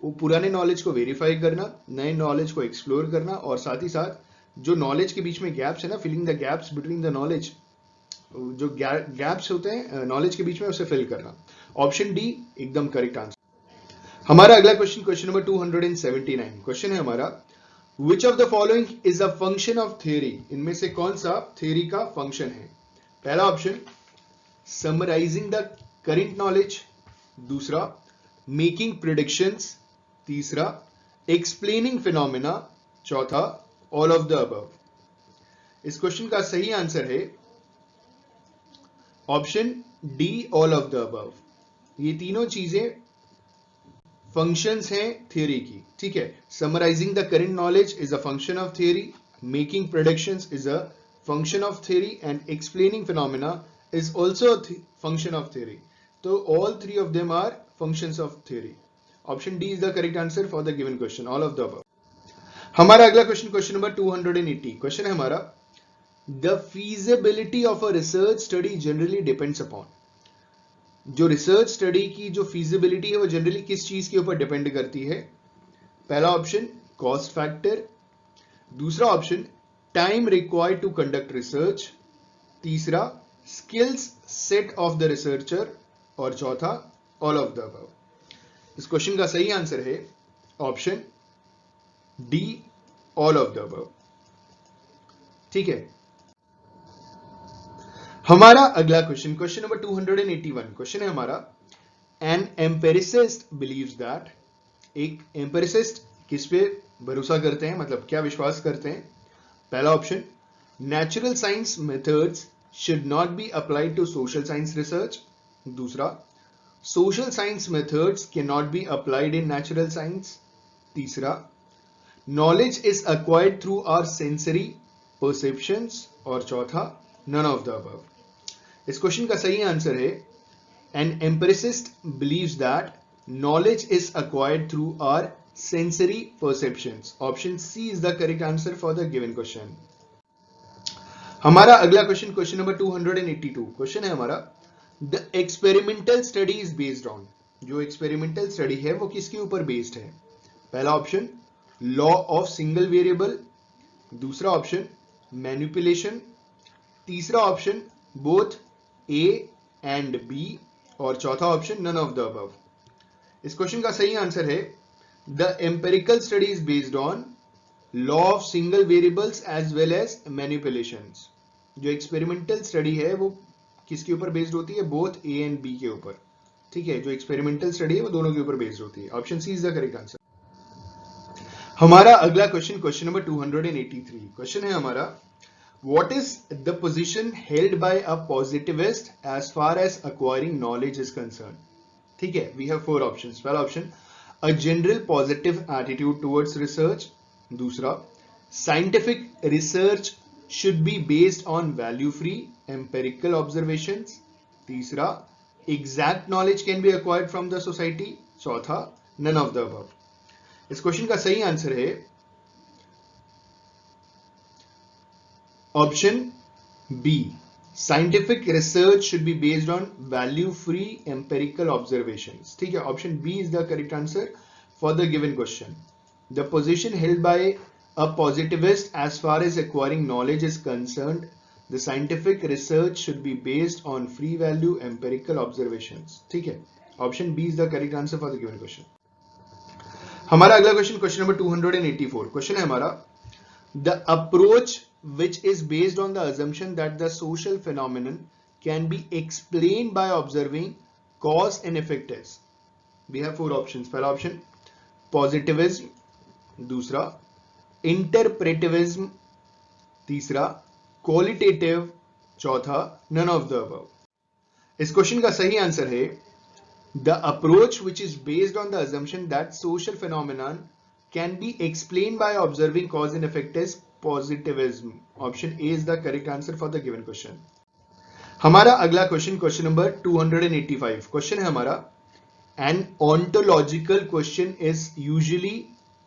Speaker 2: वो पुराने नॉलेज को वेरीफाई करना, नए नॉलेज को एक्सप्लोर करना, और साथ ही साथ जो नॉलेज के बीच में गैप्स है ना, filling the gaps between the knowledge, जो गैप्स होते हैं नॉलेज के बीच में, उसे फिल करना। ऑप्शन डी एकदम करेक्ट आंसर। हमारा अगला क्वेश्चन, क्वेश्चन नंबर 279। क्वेश्चन है हमारा, which of the following is a function of theory. इनमें से कौन सा थियरी का फंक्शन है। पहला option, summarising the current knowledge. दूसरा, मेकिंग प्रिडिक्शंस। तीसरा, एक्सप्लेनिंग फिनोमिना। चौथा, ऑल ऑफ द अबव। इस क्वेश्चन का सही आंसर है option D, all of the above. ये तीनों चीजें फंक्शंस हैं थियरी की, ठीक है। Summarising the current knowledge is a function of theory, making predictions is a function of theory, and explaining phenomena is also a function of theory. So all three of them are functions of theory. Option D is the correct answer for the given question, all of the above. हमारा अगला question, question number 280। Question है हमारा, the feasibility of a research study generally depends upon। जो research study की जो feasibility है वो generally किस चीज के ऊपर डिपेंड करती है। पहला ऑप्शन, कॉस्ट फैक्टर। दूसरा option, time required to conduct research. तीसरा, skills set of the researcher. और चौथा, ऑल ऑफ द अबव। इस क्वेश्चन का सही आंसर है option D, all of the above, ठीक है। हमारा अगला क्वेश्चन, क्वेश्चन नंबर 281। क्वेश्चन है हमारा, एन एम्पेरिसिस्ट बिलीव्स दैट। एक एम्पेरिसिस्ट किस पे भरोसा करते हैं, मतलब क्या विश्वास करते हैं। पहला option, natural science methods should not be applied to social science research. दूसरा, social science methods cannot be applied in natural science. तीसरा, knowledge is acquired through our sensory perceptions. और चौथा, none of the above। इस question का सही answer है, an empiricist believes that knowledge is acquired through our sensory perceptions. Option C is the correct answer for the given question. हमारा अगला question, question number 282। Question है हमारा, the experimental study is based on. जो experimental study है वो किसके ऊपर based है। पहला option, law of single variable. दूसरा ऑप्शन, मैनिपुलेशन। तीसरा option, both A and B. और चौथा option, none of the above. इस क्वेश्चन का सही आंसर है, the empirical study is based on law of single variables as well as manipulations. जो experimental study है वो किसके ऊपर बेस्ड होती है, बोथ ए एंड बी के ऊपर, ठीक है। जो एक्सपेरिमेंटल स्टडी है वो दोनों के ऊपर बेस्ड होती है। Option C is the correct answer. हमारा अगला क्वेश्चन, क्वेश्चन नंबर 283। क्वेश्चन है हमारा, what is the position held by a positivist as far as acquiring knowledge is concern. ठीक है, वी हैव फोर ऑप्शंस। पहला option, a general positive attitude towards research. दूसरा, scientific research should be based on value free empirical observations. तीसरा, exact knowledge can be acquired from the society. चौथा, none of the above। इस question का सही answer है option B, scientific research should be based on value free empirical observations. ठीक है, option B is the correct answer for the given question. The position held by a positivist as far as acquiring knowledge is concerned, the scientific research should be based on free value empirical observations. ठीक है, option B is the correct answer for the given question. हमारा अगला question, question number 284, question है हमारा, the approach which is based on the assumption that the social phenomenon can be explained by observing cause and effect is. We have four options. पहला option positivism, दूसरा interpretivism, तीसरा qualitative, चौथा none of the above. इस question का सही answer है the approach which is based on the assumption that social phenomenon can be explained by observing cause and effect is positivism. Option A is the correct answer for the given question. हमारा अगला question, question number 285, question है हमारा, an ontological question is usually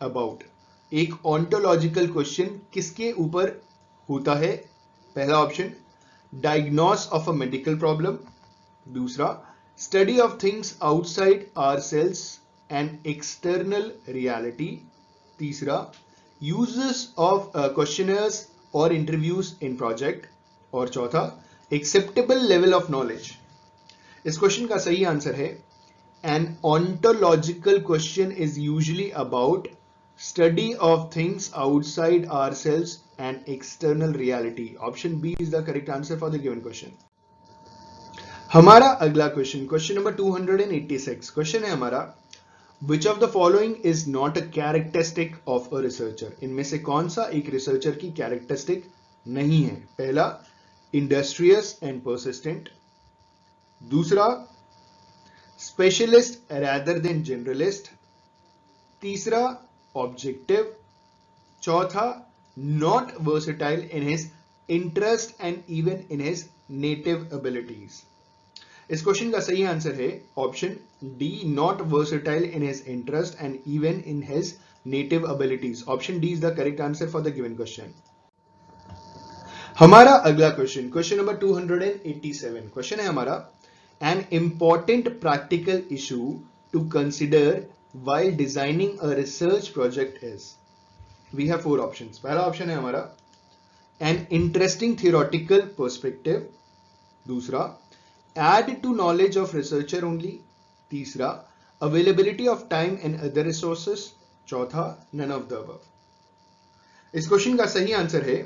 Speaker 2: about. एक ontological question किसके ऊपर होता है? पहला option diagnose of a medical problem, दूसरा study of things outside ourselves and external reality, तीसरा uses of questionnaires or interviews in project, और चौथा acceptable level of knowledge. इस क्वेश्चन का सही आंसर है an ontological question is usually about study of things outside ourselves and external reality. Option B is the correct answer for the given question. हमारा अगला question, question number 286, question है हमारा, Which of the following is not a characteristic of a researcher? इनमें से कौन सा एक researcher की कैरेक्टरिस्टिक नहीं है? पहला इंडस्ट्रियस एंड परसिस्टेंट, दूसरा स्पेशलिस्ट रैदर देन जनरलिस्ट, तीसरा ऑब्जेक्टिव, चौथा not versatile in his interest and even in his native abilities. इस क्वेश्चन का सही आंसर है option D, not versatile in his interest and even in his native abilities. Option D is the correct answer for the given question. हमारा अगला question, question number 287, question है हमारा, an important practical issue to consider while designing a research project is. We have four options. पहला option है हमारा an interesting theoretical perspective, दूसरा add to knowledge of researcher only, तीसरा availability of time and other resources, चौथा none of the above. इस question का सही answer है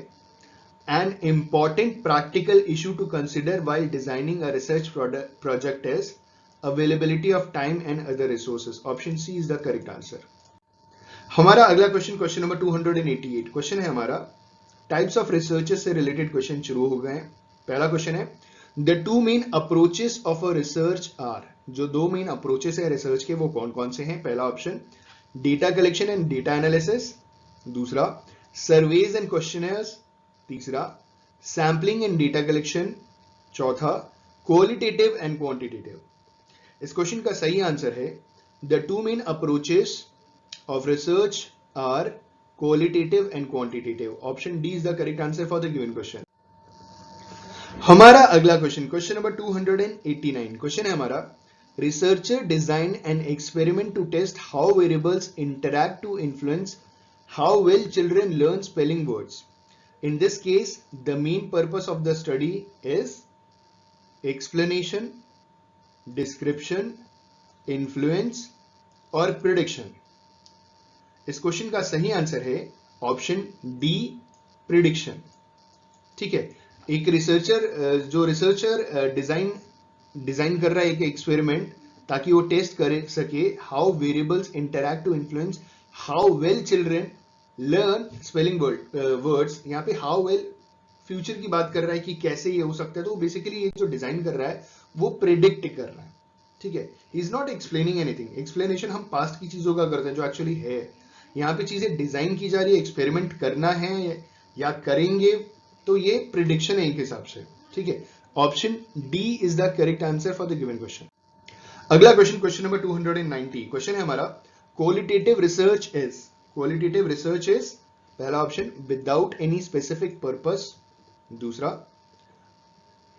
Speaker 2: an important practical issue to consider while designing a research project is availability of time and other resources. Option C is the correct answer. हमारा अगला question, question number 288, question है हमारा, types of researches से related question शुरू हो गए हैं। पहला क्वेश्चन है, the two main approaches of a research are. जो दो मेन अप्रोचेस है रिसर्च के वो कौन कौन से हैं? पहला option data collection and data analysis, दूसरा सर्वेज एंड क्वेश्चनर्स, तीसरा सैम्पलिंग एंड डेटा कलेक्शन, चौथा क्वालिटेटिव एंड क्वांटिटेटिव। इस क्वेश्चन का सही आंसर है the two main approaches of research are qualitative and quantitative. Option D is the correct answer for the given question. हमारा अगला question, question number 289, question है हमारा, researcher design an experiment to test how variables interact to influence how well children learn spelling words. In this case, the main purpose of the study is explanation, description, influence और prediction. इस question का सही answer है option D, prediction. ठीक है, एक researcher design कर रहा है एक एक्सपेरिमेंट ताकि वो टेस्ट कर सके how variables interact to influence how well children learn spelling words. यहाँ पे हाउ वेल फ्यूचर की बात कर रहा है कि कैसे ये हो सकता है. तो बेसिकली ये जो डिजाइन कर रहा है वो प्रिडिक्ट कर रहा है. ठीक है, he is not explaining anything. Explanation हम पास्ट की चीजों का करते हैं जो एक्चुअली है. यहाँ पे चीजें डिजाइन की जा रही है, एक्सपेरिमेंट करना है या करेंगे, तो ये प्रिडिक्शन है एक हिसाब से. ठीक है, option D is the correct answer for the given question. अगला क्वेश्चन, क्वेश्चन नंबर 290, क्वेश्चन है हमारा, qualitative research is. Qualitative research is, पहला option without any specific purpose, दूसरा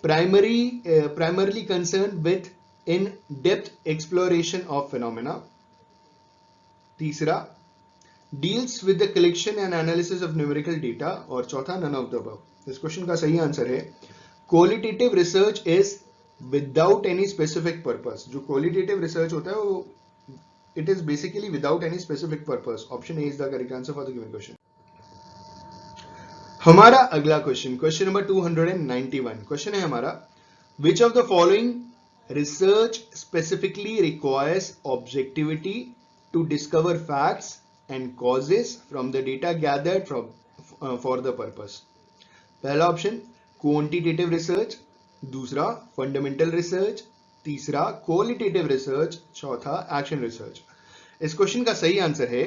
Speaker 2: primarily concerned with in-depth exploration of phenomena. तीसरा, deals with the collection and analysis of numerical data. और चौथा, none of the above। इस question का सही answer है qualitative research is without any specific purpose। जो qualitative research होता है वो it is basically without any specific purpose। Option A is the correct answer for the given question। हमारा अगला क्वेश्चन, क्वेश्चन नंबर 291। क्वेश्चन है हमारा, which of the following research specifically requires objectivity to discover facts and causes from the data gathered for the purpose। पहला option quantitative research, दूसरा fundamental research, तीसरा qualitative research, चौथा action research. इस question का सही answer है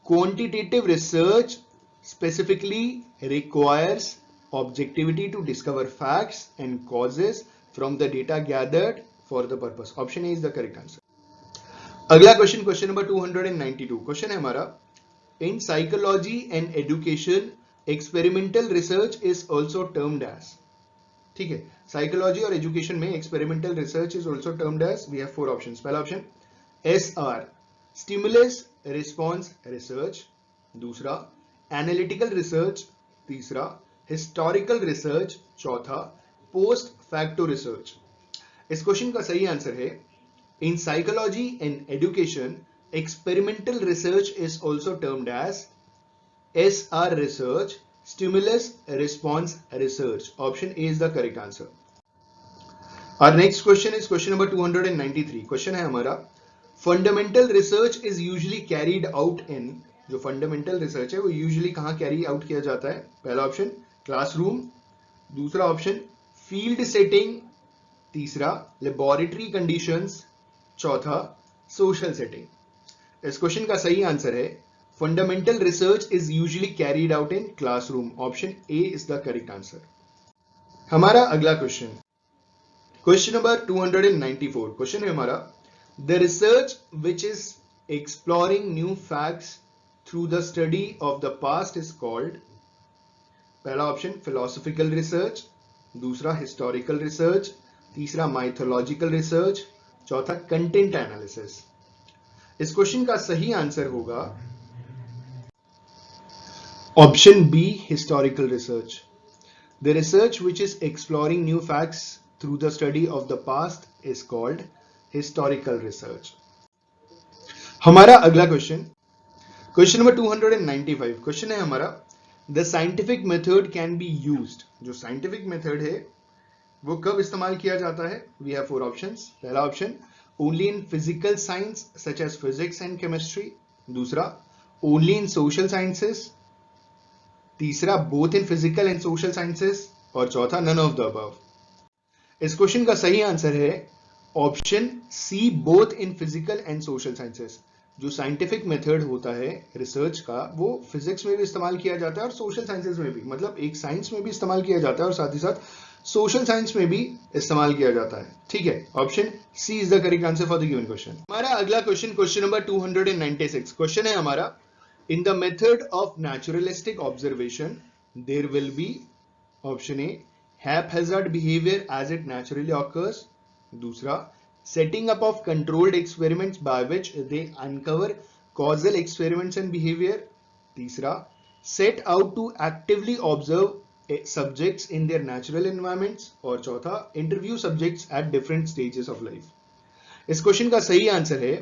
Speaker 2: quantitative research specifically requires objectivity to discover facts and causes from the data gathered for the purpose। Option A is the correct answer। अगला question, question number 292। Question है हमारा, in psychology and education experimental research is also termed as। ठीक है, psychology और education में experimental research is also termed as, we have four options. पहला option SR stimulus response research, दूसरा analytical research, तीसरा historical research, चौथा post facto research. इस question का सही आंसर है in psychology and education experimental research is also termed as SR research stimulus response research। Option A is the correct answer। Our next question is question number 293। Question है हमारा, fundamental research is usually carried out in। जो fundamental research है वो usually कहां carry out किया जाता है? पहला ऑप्शन क्लासरूम, दूसरा ऑप्शन फील्ड सेटिंग, तीसरा लेबोरेटरी कंडीशंस, चौथा सोशल सेटिंग। इस क्वेश्चन का सही आंसर है fundamental research is usually carried out in classroom. Option A is the correct answer. हमारा अगला क्वेश्चन, क्वेश्चन नंबर 294। क्वेश्चन है हमारा, the research which is exploring new facts through the study of the past is called। पहला option philosophical research, दूसरा historical research, तीसरा mythological research, चौथा content analysis. इस question का सही आंसर होगा option B historical research. The research which is exploring new facts through the study of the past is called historical research. हमारा अगला question, question number 295। Question है हमारा, the scientific method can be used. जो scientific method है वो कब इस्तेमाल किया जाता है? We have four options. पहला option only in physical science such as physics and chemistry, दूसरा ओनली इन सोशल साइंसेस, तीसरा both in physical and social sciences, और चौथा नन ऑफ द अबव। इस क्वेश्चन का सही आंसर है option C both in physical and social sciences. जो scientific method होता है रिसर्च का वो फिजिक्स में भी इस्तेमाल किया जाता है और सोशल साइंसेस में भी, मतलब एक साइंस में भी इस्तेमाल किया जाता है और साथ ही साथ सोशल साइंस में भी इस्तेमाल किया जाता है। ठीक है, option C is the correct answer for the given question. हमारा अगला क्वेश्चन, क्वेश्चन नंबर 296। क्वेश्चन है हमारा, in the method of naturalistic observation there will be, option A haphazard behaviour as it naturally occurs, दूसरा setting up of controlled experiments by which they uncover causal experiments and behavior, तीसरा set out to actively observe subjects in their natural environments, और चौथा interview subjects at different stages of life। इस question का सही answer है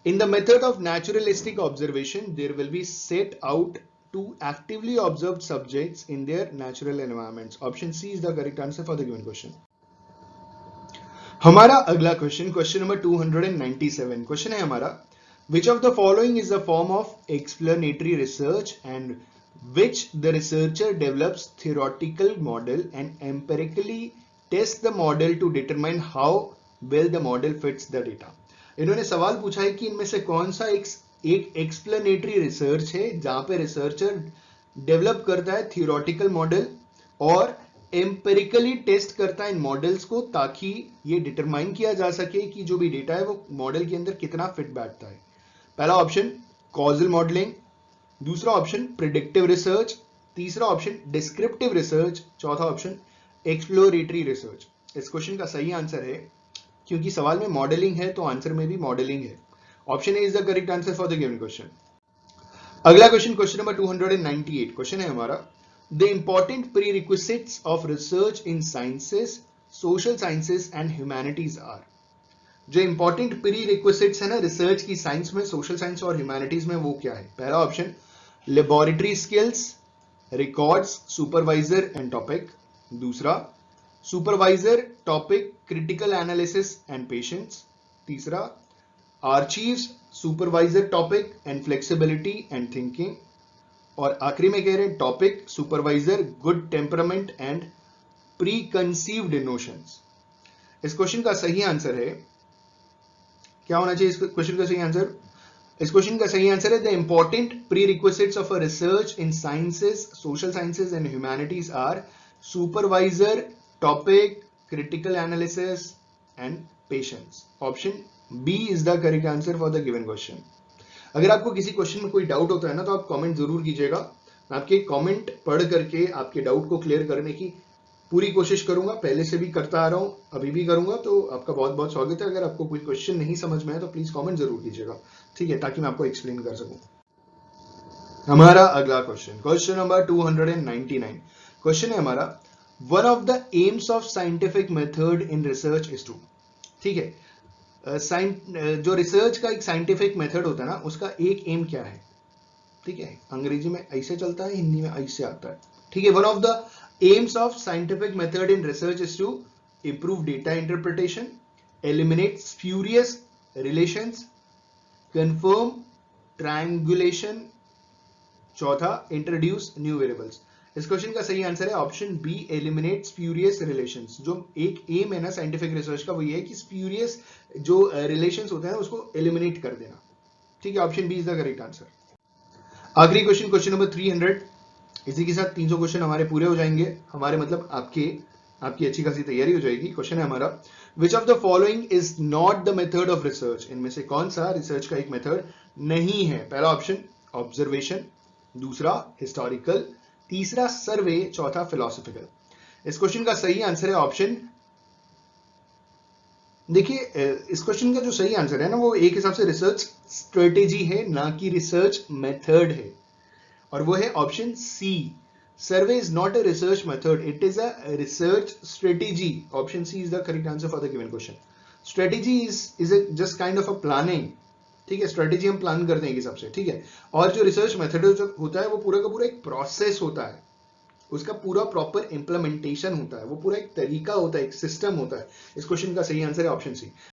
Speaker 2: in the method of naturalistic observation there will be set out to actively observe subjects in their natural environments। Option C is the correct answer for the given question। हमारा अगला question, question number 297। Question है हमारा, which of the following is the form of explanatory research and which the researcher develops theoretical model and empirically test the model to determine how well the model fits the data. इन्होंने सवाल पूछा है कि इनमें से कौन सा एक एक्सप्लेनेटरी रिसर्च है जहां पे रिसर्चर डेवलप करता है थियोरेटिकल मॉडल और एम्पेरिकली टेस्ट करता है इन मॉडल्स को ताकि ये डिटरमाइन किया जा सके कि जो भी डेटा है वो मॉडल के अंदर कितना फिट बैठता है। पहला ऑप्शन कॉजल मॉडलिंग, दूसरा ऑप्शन प्रिडिक्टिव रिसर्च, तीसरा ऑप्शन डिस्क्रिप्टिव रिसर्च, चौथा ऑप्शन एक्सप्लोरेटरी रिसर्च। इस क्वेश्चन का सही आंसर है, क्योंकि सवाल में मॉडलिंग है तो आंसर में भी मॉडलिंग है। Option A is the correct answer for the given question. अगला क्वेश्चन, क्वेश्चन नंबर 298, क्वेश्चन है हमारा, the important prerequisites of research in sciences, social sciences and humanities are. जो इंपॉर्टेंट प्री रिक्विजिट्स है ना research की science में, social science और humanities में, वो क्या है? पहला option laboratory skills, records, supervisor and topic. दूसरा supervisor, topic, critical analysis and patience. तीसरा archives, supervisor, topic and flexibility and thinking. और आखिरी में कह रहे हैं topic, supervisor, good temperament and preconceived notions. इस क्वेश्चन का सही आंसर है, क्या होना चाहिए इस क्वेश्चन का सही आंसर? इस क्वेश्चन का सही आंसर है the important prerequisites of a research in sciences, social sciences and humanities are supervisor, topic, critical analysis and patience. Option B is the correct answer for the given question. अगर आपको किसी question में कोई doubt होता है ना, तो आप कमेंट जरूर कीजिएगा। मैं आपके कमेंट पढ़ करके आपके डाउट को क्लियर करने की पूरी कोशिश करूंगा, पहले से भी करता आ रहा हूं, अभी भी करूंगा। तो आपका बहुत बहुत स्वागत है। अगर आपको कोई क्वेश्चन नहीं समझ में आए तो प्लीज कमेंट जरूर कीजिएगा, ठीक है, ताकि मैं आपको एक्सप्लेन कर सकूं। हमारा अगला क्वेश्चन, क्वेश्चन नंबर 299, क्वेश्चन है हमारा, one of the aims of scientific method in research is to. ठीक है, जो रिसर्च का एक साइंटिफिक मेथड होता है ना, उसका एक एम क्या है? ठीक है, अंग्रेजी में ऐसे चलता है, हिंदी में ऐसे आता है। ठीक है, one of the aims of scientific method in research is to improve data interpretation, eliminate spurious relations, confirm triangulation, चौथा इंट्रोड्यूस न्यू वेरिएबल्स। इस क्वेश्चन का सही आंसर है option B, eliminate spurious relations. जो एक एम है ना साइंटिफिक रिसर्च का, वो ये है कि स्प्यूरियस जो रिलेशंस होते हैं उसको एलिमिनेट कर देना। ठीक है, option B is the correct answer. आखिरी क्वेश्चन, क्वेश्चन नंबर 300। इसी के साथ 300 क्वेश्चन हमारे पूरे हो जाएंगे, हमारे मतलब आपकी अच्छी खासी तैयारी हो जाएगी। क्वेश्चन है हमारा, which of the following is not the method of research. इनमें से कौन सा रिसर्च का एक मेथड नहीं है? पहला ऑप्शन ऑब्जर्वेशन, दूसरा हिस्टोरिकल, तीसरा सर्वे, चौथा फिलोसॉफिकल। इस क्वेश्चन का सही आंसर है ऑप्शन, देखिए इस क्वेश्चन का जो सही आंसर है ना, वो एक हिसाब से रिसर्च स्ट्रेटेजी है, ना कि रिसर्च मेथड है, और वो है option C. Survey is not a research method, it is a research strategy. Option C is the correct answer for the given question. Strategy is just kind of a planning. ठीक है, strategy हम plan करते हैं एक हिसाब से, ठीक है। और जो रिसर्च मेथड होता है वो पूरा का पूरा एक प्रोसेस होता है, उसका पूरा प्रॉपर इंप्लीमेंटेशन होता है, वो पूरा एक तरीका होता है, एक सिस्टम होता है। इस क्वेश्चन का सही आंसर है ऑप्शन सी।